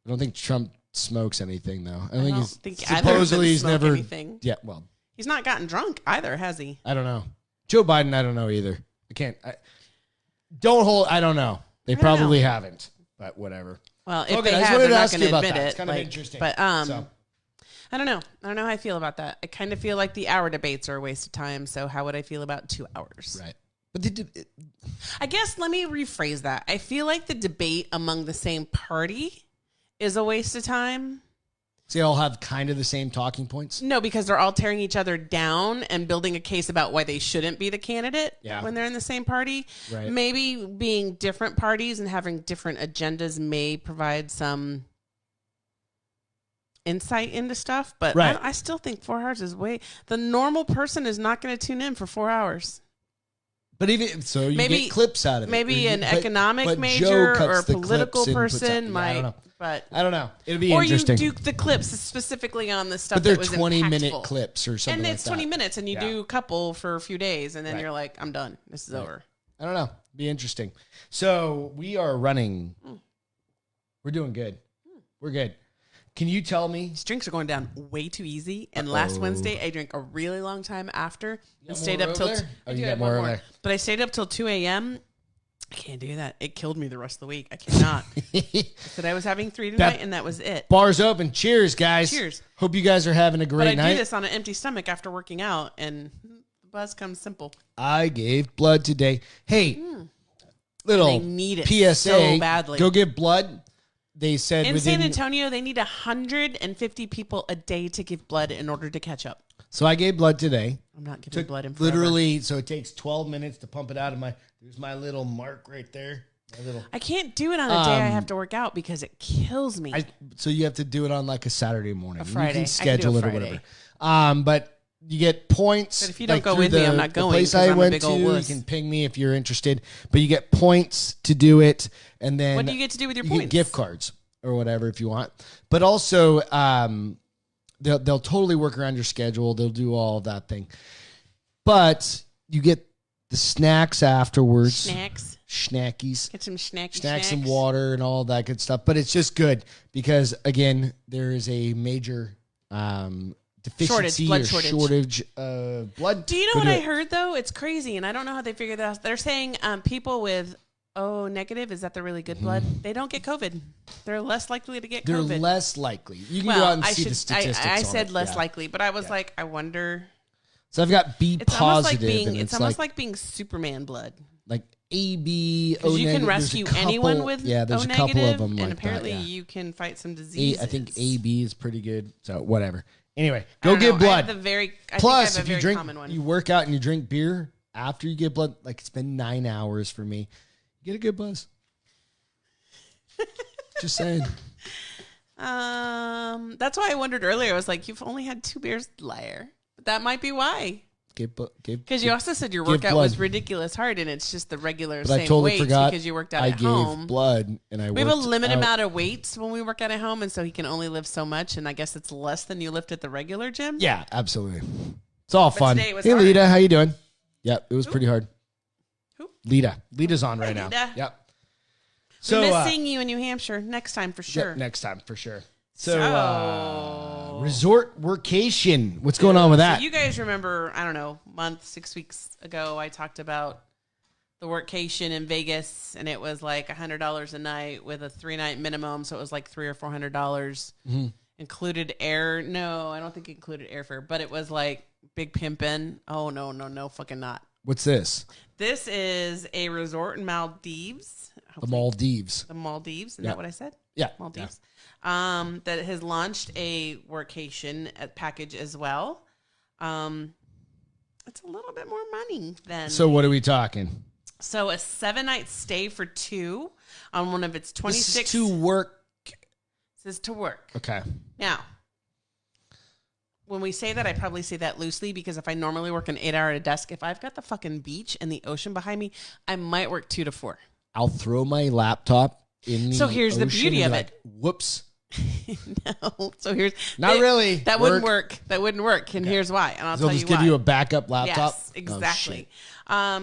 I don't think Trump smokes anything, though. I don't think supposedly he's never. Anything. Yeah, well. He's not gotten drunk either, has he? I don't know. Joe Biden, I don't know either. I can't. I don't know. They probably haven't, but whatever. Well, if they have, they're not going to admit it. It's kind of interesting. But I don't know. I don't know how I feel about that. I kind of feel like the hour debates are a waste of time. So how would I feel about 2 hours? Right. But I guess let me rephrase that. I feel like the debate among the same party is a waste of time. So they all have kind of the same talking points? No, because they're all tearing each other down and building a case about why they shouldn't be the candidate when they're in the same party. Right. Maybe being different parties and having different agendas may provide some insight into stuff, but I still think 4 hours is the normal person is not going to tune in for 4 hours. But even so, you get clips out of it. Maybe an economic major or a political person might. I don't know. But I don't know. It'll be interesting. Or you do the clips specifically on the stuff but they're that was 20-minute impactful. clips or something and like it's that. 20 minutes, and you do a couple for a few days, and then you're like, I'm done. This is over. I don't know. Be interesting. So we are running. We're doing good. We're good. Can you tell me? These drinks are going down way too easy. And last Wednesday, I drank a really long time after and stayed up till. You got more over there. But I stayed up till 2 a.m. I can't do that. It killed me the rest of the week. I cannot. I said I was having 3 tonight, and that was it. Bars open. Cheers, guys. Cheers. Hope you guys are having a great night. But I do this on an empty stomach after working out, and the buzz comes simple. I gave blood today. Hey, little they need it PSA. So badly. Go get blood. They said in San Antonio, they need 150 people a day to give blood in order to catch up. So I gave blood today. I'm not giving blood in forever. Literally, so it takes 12 minutes to pump it out of there's my little mark right there. I can't do it on a day I have to work out because it kills me. So you have to do it on like a Saturday morning. A Friday. You can schedule it or whatever. But you get points. But if you don't go with me, I'm not going. The place I went to, you can ping me if you're interested. But you get points to do it, and then what do you get to do with your points? Get gift cards or whatever if you want. But also, they'll totally work around your schedule. They'll do all of that thing. But you get the snacks afterwards. Snackies. Get some snacks and water and all that good stuff. But it's just good because, again, there is a major deficiency blood shortage of blood. Do you know what I heard, though? It's crazy, and I don't know how they figured that out. They're saying people with O negative, is that the really good blood? They don't get COVID. They're less likely to get COVID. They're less likely. You can go out and see the statistics. I said less likely, but I was like, I wonder. So I've got B positive. It's almost like being Superman blood. Like AB, O negative. You can rescue anyone with there's O negative, a couple of them. And apparently you can fight some diseases. I think AB is pretty good. So whatever. Anyway, go get blood. Plus, if you work out and you drink beer after you get blood, like it's been 9 hours for me. You get a good buzz. Just saying. That's why I wondered earlier. I was like, you've only had 2 beers, liar. But that might be why. Because you also said your workout was ridiculous hard, and it's just the regular same weights because you worked out at home. I gave blood, and we have a limited amount of weights when we work out at home, and so he can only lift so much, and I guess it's less than you lift at the regular gym. Yeah, absolutely. It's all fun. Hey, Lita, how you doing? Yep, it was pretty hard. Who? Lita's on right now. Yep. So we miss seeing you in New Hampshire next time for sure. Yep, next time for sure. So, resort workation. What's going on with that? So you guys remember, I don't know, month, 6 weeks ago, I talked about the workation in Vegas, and it was like $100 a night with a 3-night minimum. So it was like $300 or $400. Included air. No, I don't think it included airfare, but it was like big pimpin'. Oh, no, fucking not. What's this? This is a resort in Maldives. The Maldives. Isn't that what I said? Yeah. Maldives. Yeah. That has launched a workation package as well. It's a little bit more money than. So what are we talking? So a 7-night stay for 2 on one of its 26. This is to work. This is to work. Okay. Now, when we say that, I probably say that loosely because if I normally work an 8-hour at a desk, if I've got the fucking beach and the ocean behind me, I might work 2 to 4. I'll throw my laptop in the So here's the beauty of it. Whoops. No. So here's not really. That wouldn't work. And here's why. And I'll tell you why. They'll just give you a backup laptop. Yes, exactly. For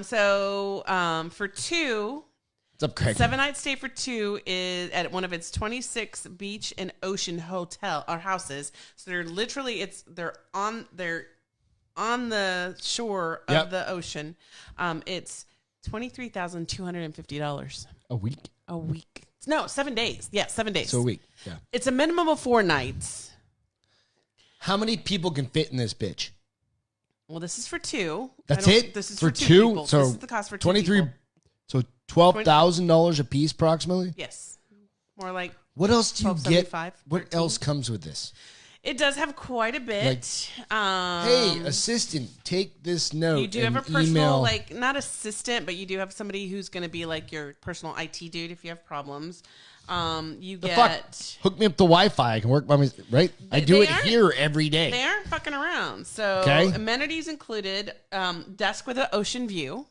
2, what's up, Craig? 7-night stay for 2 is at one of its 26 beach and ocean hotel or houses. So they're literally they're on the shore of the ocean. It's $23,250 a week. No, 7 days. Yeah, 7 days. So a week. Yeah. It's a minimum of 4 nights. How many people can fit in this bitch? Well, this is for 2. That's it? This is for 2 two? people. So this is the cost for 2 23. people. So $12,000 a piece, approximately. Yes, more like. What else do you get? What 13. else comes with this? It does have quite a bit. Hey, assistant, take this note. You do have a personal, not assistant, but you do have somebody who's going to be like your personal IT dude if you have problems. Hook me up the Wi-Fi. I can work by myself, right? I do it here every day. They aren't fucking around. So amenities included desk with an ocean view.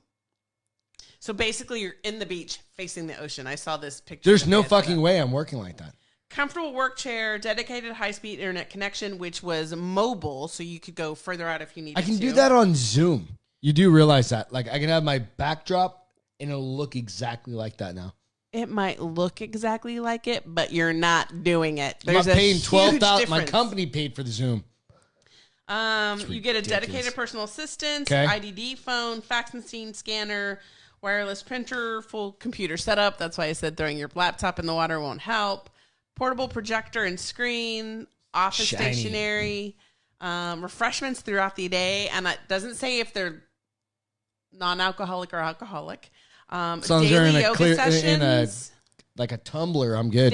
So basically, you're in the beach facing the ocean. I saw this picture. There's no fucking way I'm working like that. Comfortable work chair, dedicated high-speed internet connection, which was mobile, so you could go further out if you needed to. I can do that on Zoom. You do realize that. Like, I can have my backdrop, and it'll look exactly like that now. It might look exactly like it, but you're not doing it. I'm not paying $12,000. My company paid for the Zoom. You get a dedicated personal assistant, IDD phone, fax machine scanner, wireless printer, full computer setup. That's why I said throwing your laptop in the water won't help. Portable projector and screen, office stationery, refreshments throughout the day. And it doesn't say if they're non-alcoholic or alcoholic. Daily yoga sessions. Like a tumbler, I'm good.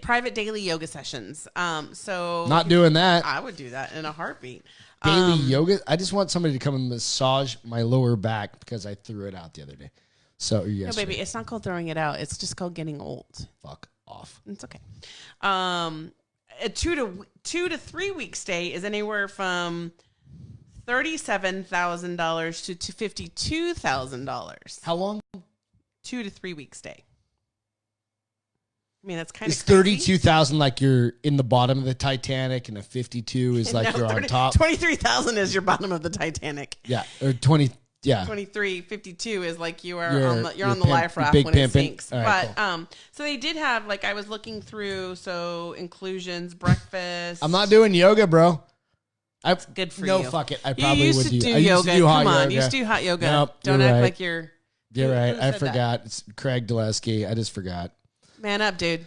Private daily yoga sessions. So not doing that. I would do that in a heartbeat. Daily yoga? I just want somebody to come and massage my lower back because I threw it out the other day. So, yes. No, baby, it's not called throwing it out. It's just called getting old. Fuck off. It's okay. A 2 to 3 week stay is anywhere from $37,000 to $52,000. How long? 2 to 3 week stay. I mean, that's kind of crazy. 32,000 like you're in the bottom of the Titanic, and a 52 is like you're on top. 23,000 is your bottom of the Titanic. Yeah, or 22 Yeah. 2352 is like you're on the you're life raft big when pimpin'. it sinks. Right, but cool. so they did have I was looking through inclusions, breakfast. I'm not doing yoga, bro. Good for you. No, fuck it. I probably used would to do. do I used yoga. to do hot Come on, yoga. you used to do hot yoga. Nope, Don't you're act right. like you're. You're right. Who I said forgot. It's Craig Dulesky. I just forgot. Man up, dude.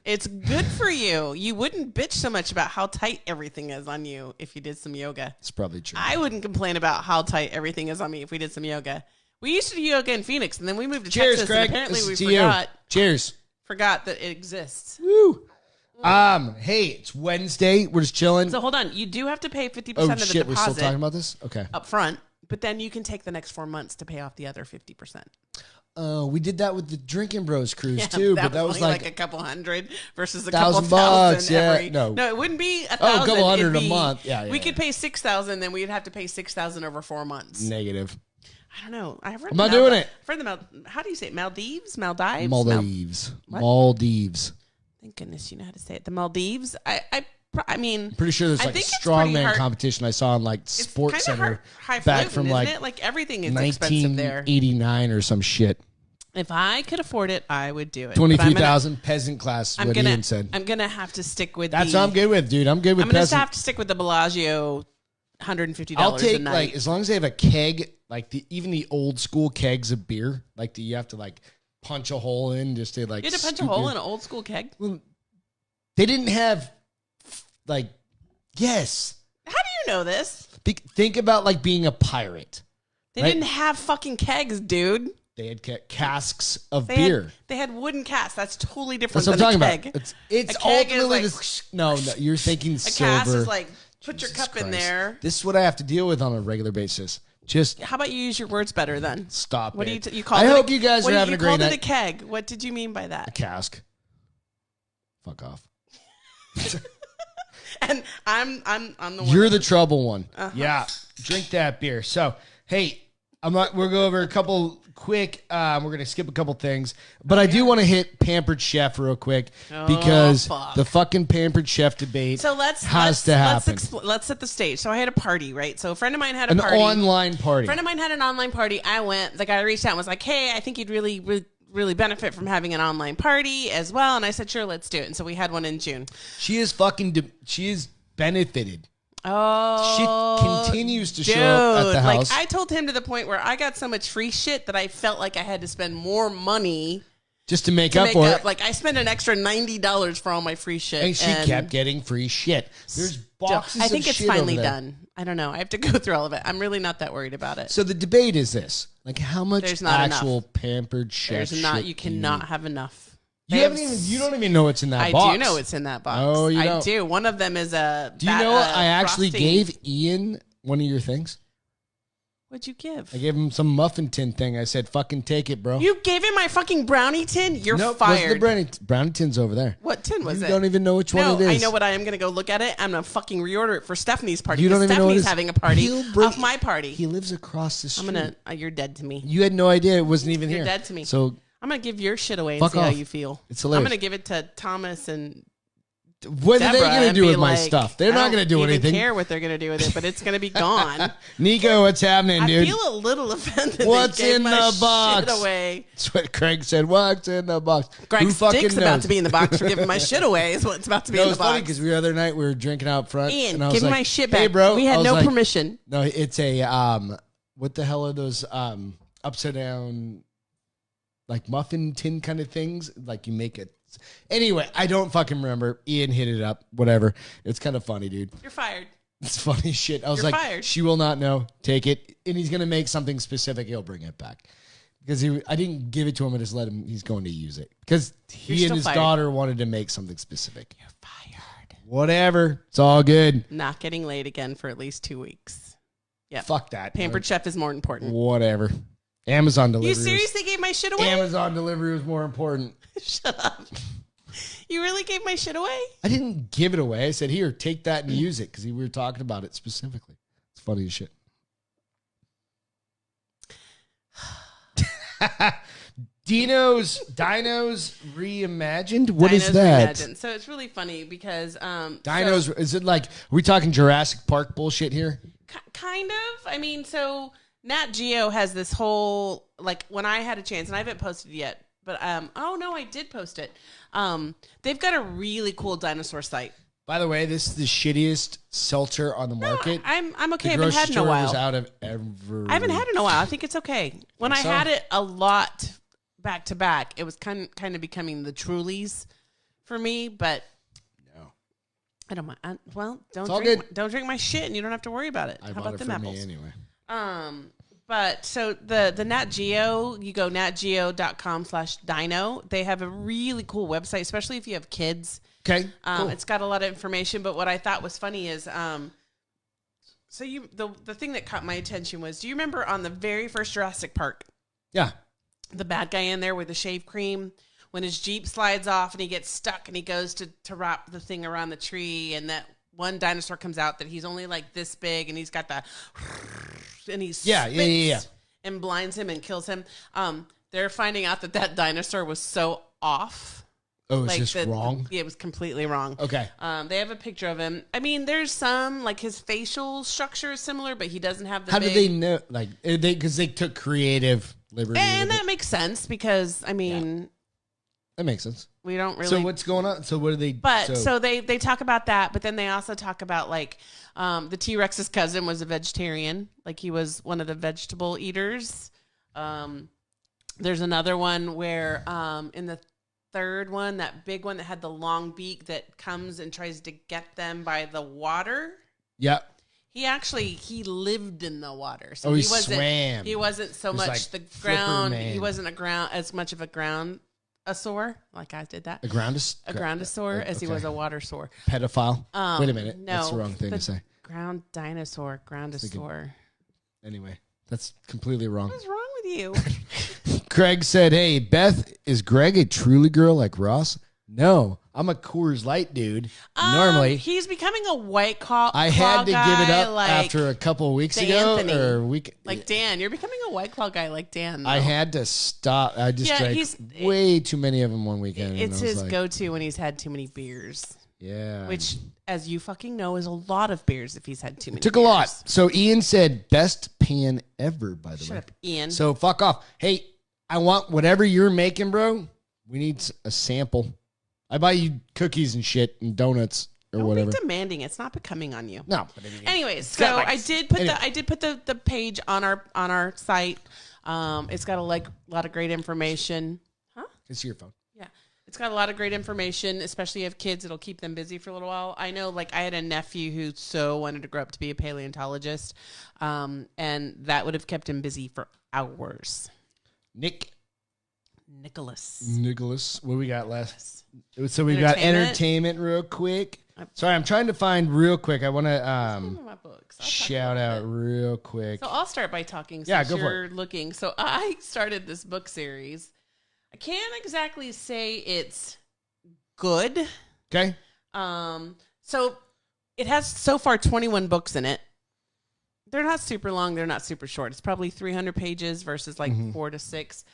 It's good for you. You wouldn't bitch so much about how tight everything is on you if you did some yoga. It's probably true. I wouldn't complain about how tight everything is on me if we did some yoga. We used to do yoga in Phoenix, and then we moved to Cheers, Texas, Craig. and apparently we To forgot. you. Cheers. Forgot that it exists. Woo. Hey, it's Wednesday. We're just chilling. So hold on. You do have to pay 50% Oh of the shit, we're still deposit talking about this? Okay. up front, but then you can take the next 4 months to pay off the other 50%. We did that with the Drinking Bros cruise too, but that was only like a couple hundred versus a couple $1,000. thousand. Yeah, no, it wouldn't be $1,000. a couple hundred It'd a be- month. Yeah, we could pay 6,000, then we'd have to pay 6,000 over 4 months. negative. I don't know. I've heard I'm not doing it. I've heard how do you say it? Maldives? Maldives? Maldives. What? Maldives. Thank goodness you know how to say it. The Maldives. I mean, Pretty sure there's I like a think it's pretty strongman hard. competition I saw in like It's Sports kinda Center highfalutin, back from isn't like it? Like everything is expensive there. 1989 or some shit. If I could afford it, I would do it. But I'm 23,000 peasant class. What Ian said. I'm gonna have to stick with. That's what I'm good with, dude. I'm good with I'm gonna peasant. have to stick with the Bellagio, $150 I'll take a night. like as long as they have a keg, like even the old school kegs of beer, like you have to like punch a hole in just to like. You had to punch a scoop hole in. in an old school keg. They didn't have like. Yes. How do you know this? Think about like being a pirate. They Right? didn't have fucking kegs, dude. They had casks of beer. They had wooden casks. That's totally different That's what I'm than talking a keg. about. It's A keg is ultimately like- this. No, you're thinking A silver. cask is like put your Jesus cup in Christ. there. This is what I have to deal with on a regular basis. Just How about you use your words better then? stop What it. do you call I it? hope you guys are having a great You called night. it a keg. What did you mean by A that? cask. Fuck off. And I'm the one. You're the trouble one. Yeah. Drink that beer. So, hey, we'll go over a couple quick. We're gonna skip a couple things, but I do want to hit Pampered Chef real quick because fuck. the fucking Pampered Chef debate So let's to happen. Let's set the stage. So I had a party, right? So a friend of mine had a An party. online party. A friend of mine had an online party. I went. The guy reached out and was like, "Hey, I think you'd really benefit from having an online party as well." And I said, "Sure, let's do it." And so we had one in June. She is she is benefited. Oh, She continues to show up at the house. Like I told him to the point where I got so much free shit that I felt like I had to spend more money just to make up for it. Like I spent an extra $90 for all my free shit, And she kept getting free shit. There's boxes I think of it's shit finally over there. done. I don't know. I have to go through all of it. I'm really not that worried about it. So the debate is this: like, how much There's not actual enough. Pampered Chef? There's not. shit You do need? cannot have enough. You don't even know what's in that I box. do know it's in that box. Oh, you I don't. do. One of them is a. Do you know what? I actually frosting. gave Ian one of your things. What'd you give? I gave him some muffin tin thing. I said, "Fucking take it, bro." You gave him my fucking brownie tin? You're nope, fired. the brownie tin's over there. What tin was You it? don't even know which one it is. I know what I am going to go look at it. I'm going to fucking reorder it for Stephanie's party. You don't because even know what it Stephanie's is. having a party He'll bring- off my party. He lives across the street. I'm going to. You're dead to me. You had no idea it wasn't even You're here. dead to me. So I'm going to give your shit away and Fuck see how off. you feel. It's I'm hilarious. going to give it to Thomas and what are they Deborah going to and do be with my like, stuff? They're I not don't going to do even anything. care what they're going to do with it, but it's going to be gone. Nico, what's happening, I dude? feel a little offended. What's they gave in my the shit box? away. That's what Craig said. What's in the box? Greg's Who fucking dick's knows? about to be in the box for giving my shit away. Is what's about to be No, in the it's funny box. because the other night we were drinking out front. Ian, and I was give me like, my shit back. Hey, bro. We I had was no like, permission. No, it's a what the hell are those upside down like muffin tin kind of things? Like you make it. Anyway, I don't fucking remember. Ian hit it up. Whatever. It's kind of funny, dude. You're fired. It's funny shit. I was You're like, fired. she will not know. Take it, and he's gonna make something specific. He'll bring it back because I didn't give it to him. I just let him. He's going to use it because he You're and still his fired. daughter wanted to make something specific. You're fired. Whatever. It's all good. Not getting laid again for at least 2 weeks. Yep. Fuck that. Pampered Chef is more important. Whatever. Amazon delivery. You seriously gave my shit away? Amazon delivery was more important. Shut up. You really gave my shit away? I didn't give it away. I said, here, take that and use it because we were talking about it specifically. It's funny as shit. Dinos Reimagined? What is Dinos that? Reimagined. So it's really funny because Dinos, is it like, are we talking Jurassic Park bullshit here? kind of. I mean, so Nat Geo has this whole, like, when I had a chance, and I haven't posted it yet, but, oh no, I did post it. They've got a really cool dinosaur site. By the way, this is the shittiest seltzer on the market. I'm okay. The I haven't had it in a while. was out of every... I haven't had it in a while. I think it's okay. When I had it a lot back to back, it was kind of becoming the Trulies for me, but no. I don't mind. Don't drink my shit and you don't have to worry about it. How about them apples? Anyway. But so the Nat Geo, you go natgeo.com/dino. They have a really cool website, especially if you have kids. Okay. Cool. It's got a lot of information, but what I thought was funny is, the thing that caught my attention was, do you remember on the very first Jurassic Park? Yeah. The bad guy in there with the shave cream, when his Jeep slides off and he gets stuck and he goes to wrap the thing around the tree, and that one dinosaur comes out that he's only like this big and he's got the, and he spits and blinds him and kills him. They're finding out that dinosaur was so off. Oh, it's just wrong? Yeah, it was completely wrong. Okay. They have a picture of him. I mean, there's some, like, his facial structure is similar, but he doesn't have the How did they know? Like, because they took creative liberty. And that makes sense because, I mean... Yeah. That makes sense. We don't really... So what's going on? So what are they... So they talk about that, but then they also talk about, like, the T-Rex's cousin was a vegetarian. Like, he was one of the vegetable eaters. There's another one where in the third one, that big one that had the long beak that comes and tries to get them by the water. Yep. He lived in the water. So he swam. He wasn't so much like the ground. He wasn't as much of a groundosaur. Like I did that. A groundosaur as he was a water sore. Pedophile. Wait a minute. No, that's the wrong thing to say. Groundosaur. Anyway, that's completely wrong. What's wrong with you? Craig said, "Hey, Beth, is Greg a truly girl like Ross?" No, I'm a Coors Light dude. Normally, he's becoming a White Claw. I had to give it up like after a couple of weeks ago Like Dan, you're becoming a White Claw guy like Dan. Though. I had to stop. I just drank way too many of them one weekend. It's his go-to when he's had too many beers. Yeah, which, as you fucking know, is a lot of beers if he's had too many. Took a lot. So Ian said, "Best pan ever." By the way, shut up, Ian. So fuck off. Hey, I want whatever you're making, bro. We need a sample. I buy you cookies and shit and donuts or whatever. Don't be demanding. It's not becoming on you. No. But anyways, so I did put the page on our site. It's got a lot of great information. Huh? It's your phone. Yeah. It's got a lot of great information, especially if kids. It'll keep them busy for a little while. I know, like, I had a nephew who so wanted to grow up to be a paleontologist, and that would have kept him busy for hours. Nicholas. What we got left? So we got entertainment real quick. Sorry, I'm trying to find real quick. I want to shout out real quick. So I'll start by talking since you're looking. So I started this book series. I can't exactly say it's good. Okay. So it has so far 21 books in it. They're not super long. They're not super short. It's probably 300 pages versus like 4 to 6.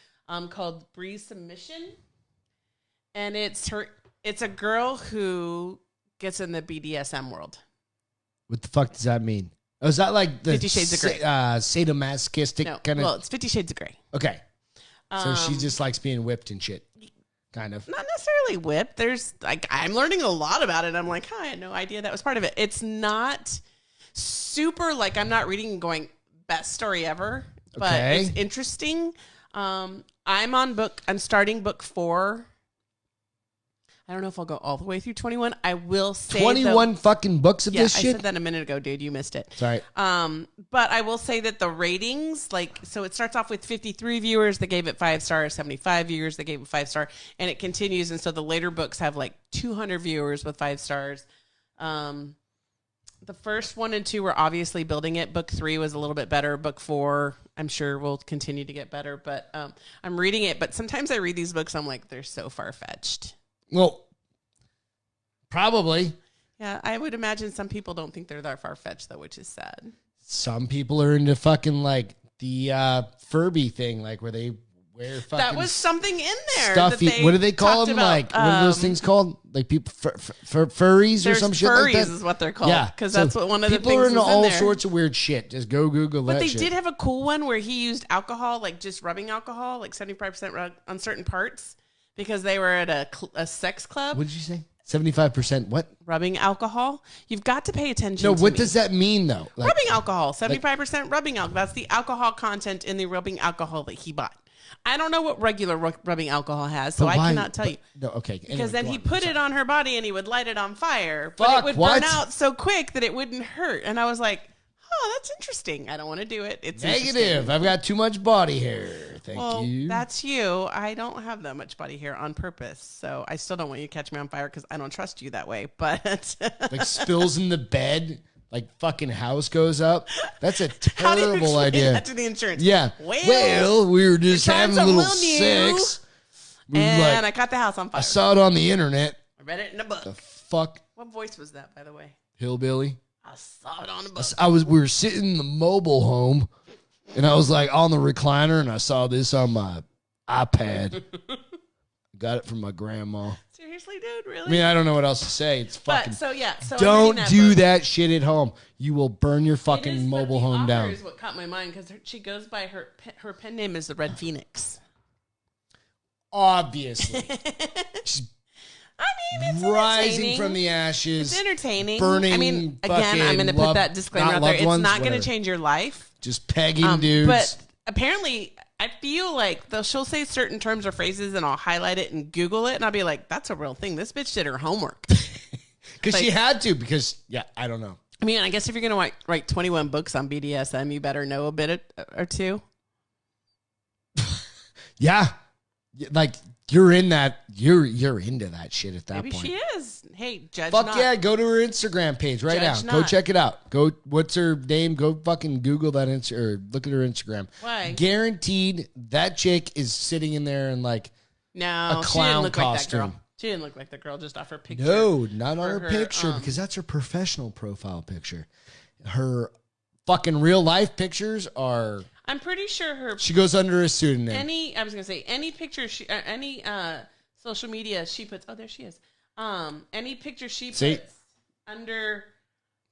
Called Bree's Submission, and it's a girl who gets in the BDSM world. What the fuck does that mean? Oh, is that like the 50 Shades of Grey? Sadomasochistic kind of? Well, it's 50 Shades of Grey. Okay, so she just likes being whipped and shit, kind of. Not necessarily whipped. There's I'm learning a lot about it. I'm like, I had no idea that was part of it. It's not super I'm not reading and going best story ever, but it's interesting. I'm starting book 4. I don't know if I'll go all the way through 21. I will say 21 fucking books of this shit? I said that a minute ago, dude. You missed it. Sorry. But I will say that the ratings, so it starts off with 53 viewers. They gave it 5 stars, 75 viewers. They gave it 5 star, and it continues. And so the later books have 200 viewers with 5 stars. The first 1 and 2 were obviously building it. Book 3 was a little bit better. Book 4, I'm sure, will continue to get better. But I'm reading it. But sometimes I read these books, I'm like, they're so far-fetched. Well, probably. Yeah, I would imagine some people don't think they're that far-fetched, though, which is sad. Some people are into fucking, the Furby thing, where they wear fucking That was something in there. stuffy. What do they call them? Like, what are those things called? Like people furries or some shit like that? Furries is what they're called. Yeah, because that's what one of the things people are into all in there. sorts of weird shit. Just go Google that. But they shit. did have a cool one where he used alcohol, like just rubbing alcohol, like 75% on certain parts, because they were at a sex club. What did you say? 75% what? Rubbing alcohol. You've got to pay attention. No, to what me. does that mean though? Like, rubbing alcohol. 75% rubbing alcohol. That's the alcohol content in the rubbing alcohol that he bought. I don't know what regular rubbing alcohol has, so I cannot tell you. No, okay. Because then he put it on her body and he would light it on fire. Fuck, but it would what? burn out so quick that it wouldn't hurt. And I was like, oh, that's interesting. I don't want to do it. It's negative. I've got too much body hair. Thank you. That's you. I don't have that much body hair on purpose. So I still don't want you to catch me on fire because I don't trust you that way. But like spills in the bed, like fucking house goes up. That's a how do you terrible explain idea. that to the insurance? Yeah. Well, we were just having a little sex. And I caught the house on fire. I saw it on the internet. I read it in a book. The fuck? What voice was that, by the way? Hillbilly. I saw it on a book. We were sitting in the mobile home, and I was like on the recliner, and I saw this on my iPad. Got it from my grandma. Seriously, dude, really? I mean, I don't know what else to say. It's fucking. So don't do that shit at home. You will burn your fucking mobile home down. Is what caught my mind because she goes by her pen name is the Red Phoenix. Obviously, she's it's rising from the ashes. It's entertaining. Burning. I mean, again, I'm going to put that disclaimer out there. It's not going to change your life. Just pegging dudes. But apparently, I feel like she'll say certain terms or phrases, and I'll highlight it and Google it, and I'll be like, "That's a real thing. This bitch did her homework." Because she had to. Because I don't know. I mean, I guess if you're going to write 21 books on BDSM, you better know a bit or two. Yeah, like you're in that. You're into that shit at that Maybe point. she is. Hey, judge Fuck not. yeah, go to her Instagram page right Judge now. not. Go check it out. Go. What's her name? Go fucking Google that or look at her Instagram. Why? Guaranteed that chick is sitting in there in like No, a clown she didn't look costume. like that girl. She didn't look like the girl just off her picture. No, not on her her, picture because that's her professional profile picture. Her fucking real life pictures are. I'm pretty sure She goes under a pseudonym. I was gonna say any picture any social media she puts. Oh, there she is. Any picture she puts under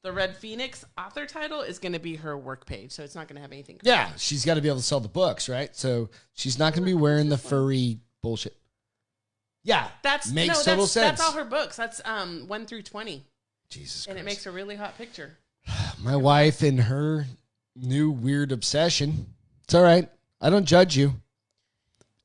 the Red Phoenix author title is going to be her work page, so it's not going to have anything. Yeah, she's got to be able to sell the books, right? So she's not going to be wearing the furry bullshit. Yeah, makes total sense. That's all her books. That's 1 through 20. Jesus Christ. And it makes a really hot picture. My wife and her new weird obsession. It's all right. I don't judge you.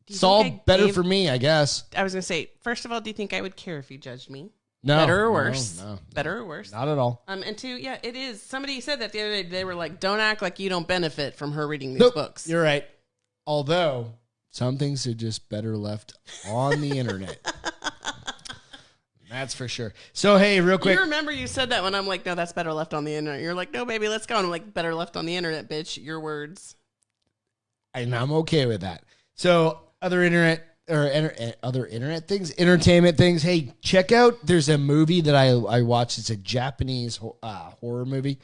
It's all better for me, I guess. I was going to say, first of all, do you think I would care if you judged me? No. Better or worse? No. Better or worse? Not at all. And two, yeah, it is. Somebody said that the other day. They were like, don't act like you don't benefit from her reading these books. You're right. Although, some things are just better left on the internet. That's for sure. So, hey, real quick. You remember you said that when I'm like, no, that's better left on the internet. You're like, no, baby, let's go. And I'm like, better left on the internet, bitch. Your words. And I'm okay with that. So, other internet things, entertainment things. Hey, check out. There's a movie that I watched. It's a Japanese horror movie.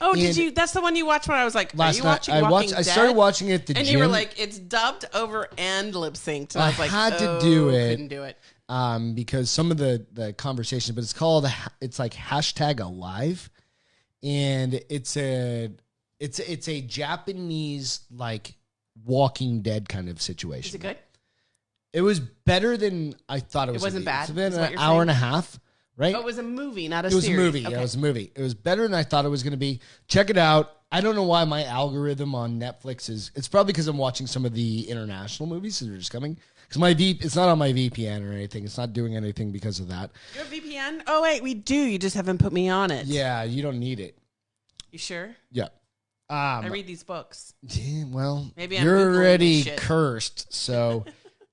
Oh, did you? That's the one you watched when I was like, last are you night, watching Walking Dead? I started watching it at the and gym. you were like, it's dubbed over and lip synced. And I was like, had to do it. Couldn't do it. Because some of the conversation, but it's like #alive, and it's a Japanese like Walking Dead kind of situation. Is it good? It was better than I thought it was. It wasn't bad. It's been an hour and a half, right? Oh, it was a movie, not a series. series. It was a movie. Okay. Yeah, it was a movie. It was better than I thought it was going to be. Check it out. I don't know why my algorithm on Netflix it's probably because I'm watching some of the international movies that are just coming. Because it's not on my VPN or anything. It's not doing anything because of that. You have VPN? Oh, wait, we do. You just haven't put me on it. Yeah, you don't need it. You sure? Yeah. I read these books. Yeah, well, maybe I'm you're Googling already this shit. cursed. So,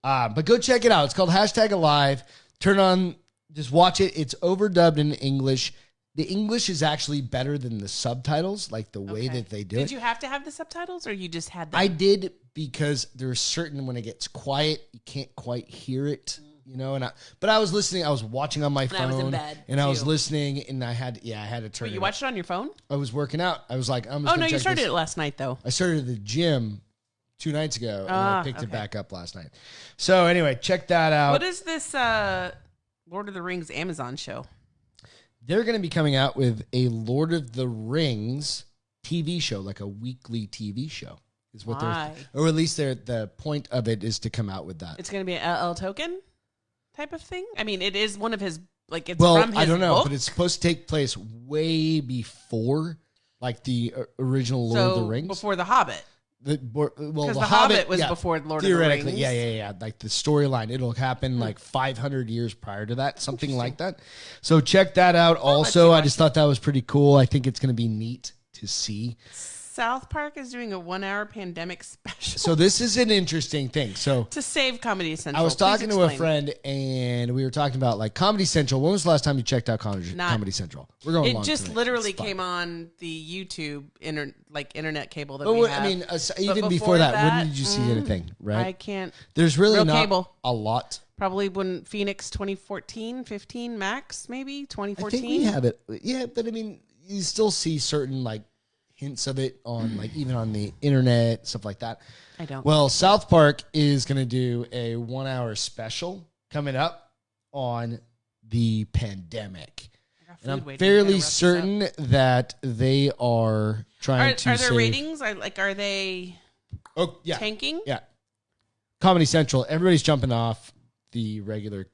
but go check it out. It's called #alive. Turn on, just watch it. It's overdubbed in English. The English is actually better than the subtitles, like the way that they do it. Did you have to have the subtitles, or you just had them? I did, because there's certain, when it gets quiet, you can't quite hear it, but I was listening. I was watching on my phone. I was in bed, and I was listening, and I had to turn. Wait, you watched it on your phone? I was working out. I was like, Oh no, you started it last night though. I started at the gym 2 nights ago, and I picked it back up last night. So anyway, check that out. What is this Lord of the Rings Amazon show? They're going to be coming out with a Lord of the Rings TV show, like a weekly TV show. Is what they're, or at least the point of it is to come out with that. It's going to be an LL Token type of thing. I mean, it is one of his it's from his I don't know, book? but it's supposed to take place way before like the original Lord of the Rings, before the Hobbit. The Hobbit was before Lord of the Rings. Theoretically, yeah. Like the storyline, it'll happen like 500 years prior to that, something like that. So check that out. Also, I just thought that was pretty cool. I think it's going to be neat to see. South Park is doing a 1-hour pandemic special. So this is an interesting thing. So to save Comedy Central, I was talking to a friend, and we were talking about like Comedy Central. When was the last time you checked out Comedy Central? We're going. It just literally came on the YouTube internet cable that we have. I mean, even before that, when did you see anything? Right? I can't. There's really not cable. A lot. Probably when Phoenix 2014, 15 max, maybe 2014. I think we have it. Yeah, but I mean, you still see certain like hints of it on like even on the internet, stuff like that. I don't. Well, South Park is going to do a 1-hour special coming up on the pandemic. And I'm fairly certain that they are trying to. Are there ratings? Are they tanking? Yeah. Comedy Central, everybody's jumping off the regular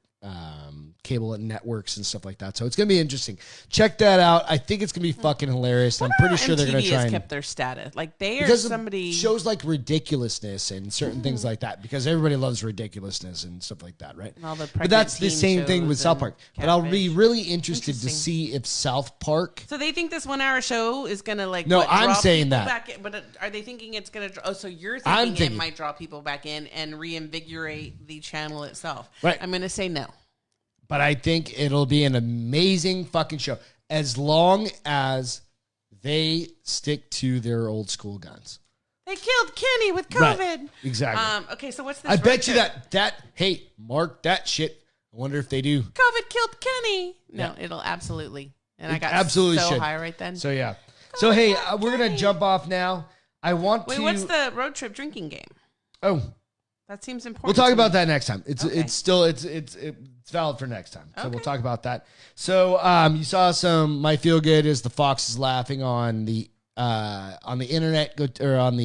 cable and networks and stuff like that. So it's going to be interesting. Check that out. I think it's going to be fucking hilarious. I'm pretty sure they're going to try and kept their status. Like they are somebody shows like ridiculousness and certain things like that because everybody loves ridiculousness and stuff like that, right? But that's the same thing with South Park. But I'll be really interested to see if South Park. So they think this 1-hour show is going to like No, I'm saying that. Back in, but are they thinking it's going to so you're thinking it might draw people back in and reinvigorate the channel itself. Right. I'm going to say no. But I think it'll be an amazing fucking show as long as they stick to their old school guns. They killed Kenny with COVID. Right. Exactly. Okay, so what's this? I bet you that hey, mark that shit. I wonder if they do. COVID killed Kenny. No, it'll absolutely. And I got absolutely so should. high right then. So yeah. So hey, we're gonna jump off now. Wait, what's the road trip drinking game? Oh. That seems important. We'll talk about that next time. It's valid for next time. So we'll talk about that. So you saw some My Feel Good is the fox is laughing on the internet or on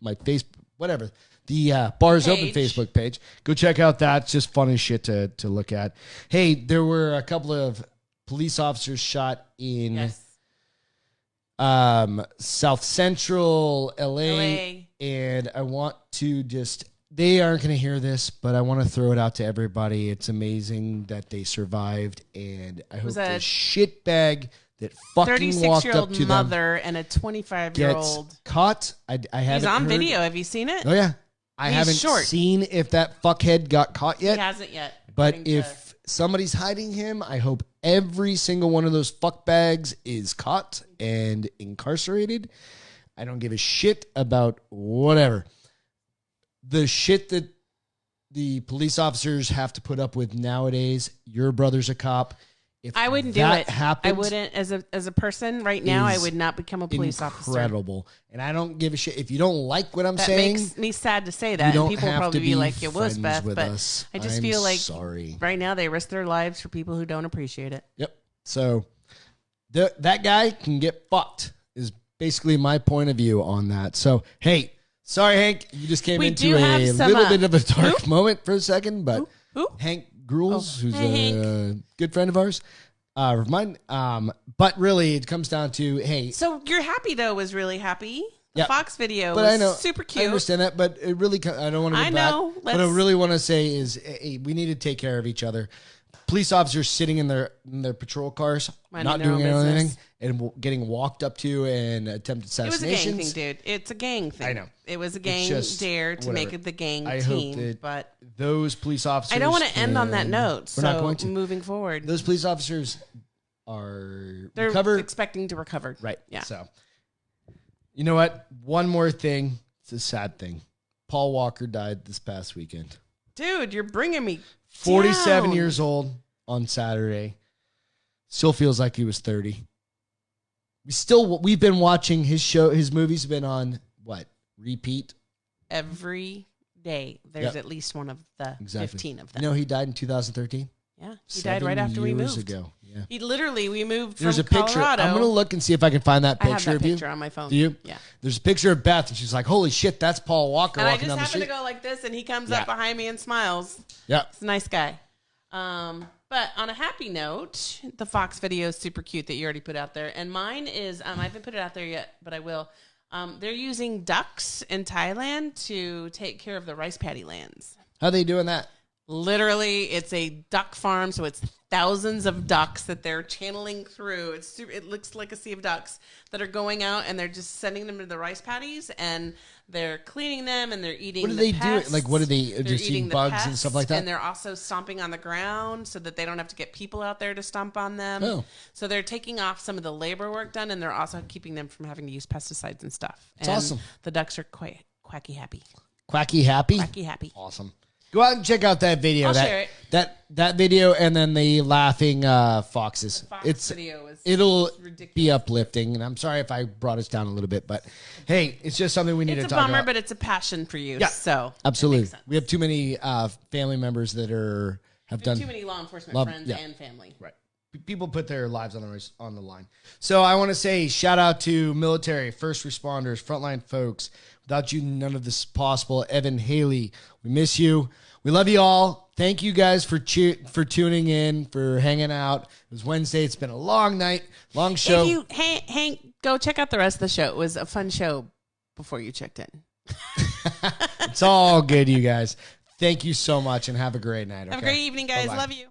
my Facebook whatever. The Bars Open Facebook page. Go check out that. It's just fun as shit to look at. Hey, there were a couple of police officers shot in South Central LA. And I want to they aren't going to hear this, but I want to throw it out to everybody. It's amazing that they survived, and I hope the shitbag that fucking walked up to them, 36-year-old mother and a 25-year-old gets caught. I haven't. He's on heard. video. Have you seen it? Oh yeah, I haven't seen if that fuckhead got caught yet. He hasn't yet. But if somebody's hiding him, I hope every single one of those fuckbags is caught and incarcerated. I don't give a shit about whatever. The shit that the police officers have to put up with nowadays, your brother's a cop. If I wouldn't do it. I wouldn't, as a person right now, I would not become a police officer. Incredible. And I don't give a shit. If you don't like what I'm that saying. That makes me sad to say that. And people will probably be like, it was Beth. But I just feel like right now they risk their lives for people who don't appreciate it. Yep. So that guy can get fucked is basically my point of view on that. So, hey. Sorry, Hank. You just came into a little bit of a dark moment for a second, but Hank Gruels, who's a good friend of ours, mine. But really, it comes down to, hey. So you're happy, though, was really happy. The Fox video was super cute. I understand that, but it really, I don't want to go back. What I really want to say is, hey, we need to take care of each other. Police officers sitting in their patrol cars, not doing anything, and getting walked up to and attempted assassinations. It was a gang thing, dude. It's a gang thing. I know. It was a gang dare to make it the gang team. Hope that but those police officers. I don't want to end on that note. We're not going to. Moving forward, those police officers are expecting to recover. Right. Yeah. So, you know what? One more thing. It's a sad thing. Paul Walker died this past weekend. Dude, you're bringing me 47 years old on Saturday. Still feels like he was 30. We've been watching his show. His movies have been on repeat every day there's at least one of the 15 of them. You know, he died in 2013. Yeah, he died right after we moved. Ago. Yeah. We moved There's from a picture. Colorado. I'm going to look and see if I can find that picture I have that of you. picture on my phone. Do you? Yeah. There's a picture of Beth, and she's like, holy shit, that's Paul Walker and walking down the street. I just happen to go like this, and he comes up behind me and smiles. Yeah. He's a nice guy. But on a happy note, the Fox video is super cute that you already put out there. And mine is, I haven't put it out there yet, but I will. They're using ducks in Thailand to take care of the rice paddy lands. How are they doing that? Literally, it's a duck farm, so it's thousands of ducks that they're channeling through. It looks like a sea of ducks that are going out, and they're just sending them to the rice paddies, and they're cleaning them, and they're eating. What do they do? Like, what are they They're just eating the bugs pests, and stuff like that? And they're also stomping on the ground so that they don't have to get people out there to stomp on them. Oh. So they're taking off some of the labor work done, and they're also keeping them from having to use pesticides and stuff. It's and awesome. The ducks are quacky happy. Quacky happy? Quacky happy. Awesome. Go out and check out that video. I'll share it. That video, and then the laughing foxes. The Fox video is it'll ridiculous. be uplifting, and I'm sorry if I brought us down a little bit, but hey, it's just something we need to talk about. It's a bummer, but it's a passion for you. Yeah, so absolutely. We have too many family members that have done too many law enforcement friends and family. Right. People put their lives on the line. So I want to say shout out to military, first responders, frontline folks. Without you, none of this is possible. Evan, Haley, we miss you. We love you all. Thank you guys for tuning in, for hanging out. It was Wednesday. It's been a long night, long show. If you, Hank, go check out the rest of the show. It was a fun show before you checked in. It's all good, you guys. Thank you so much, and have a great night. Okay? Have a great evening, guys. Bye-bye. Love you.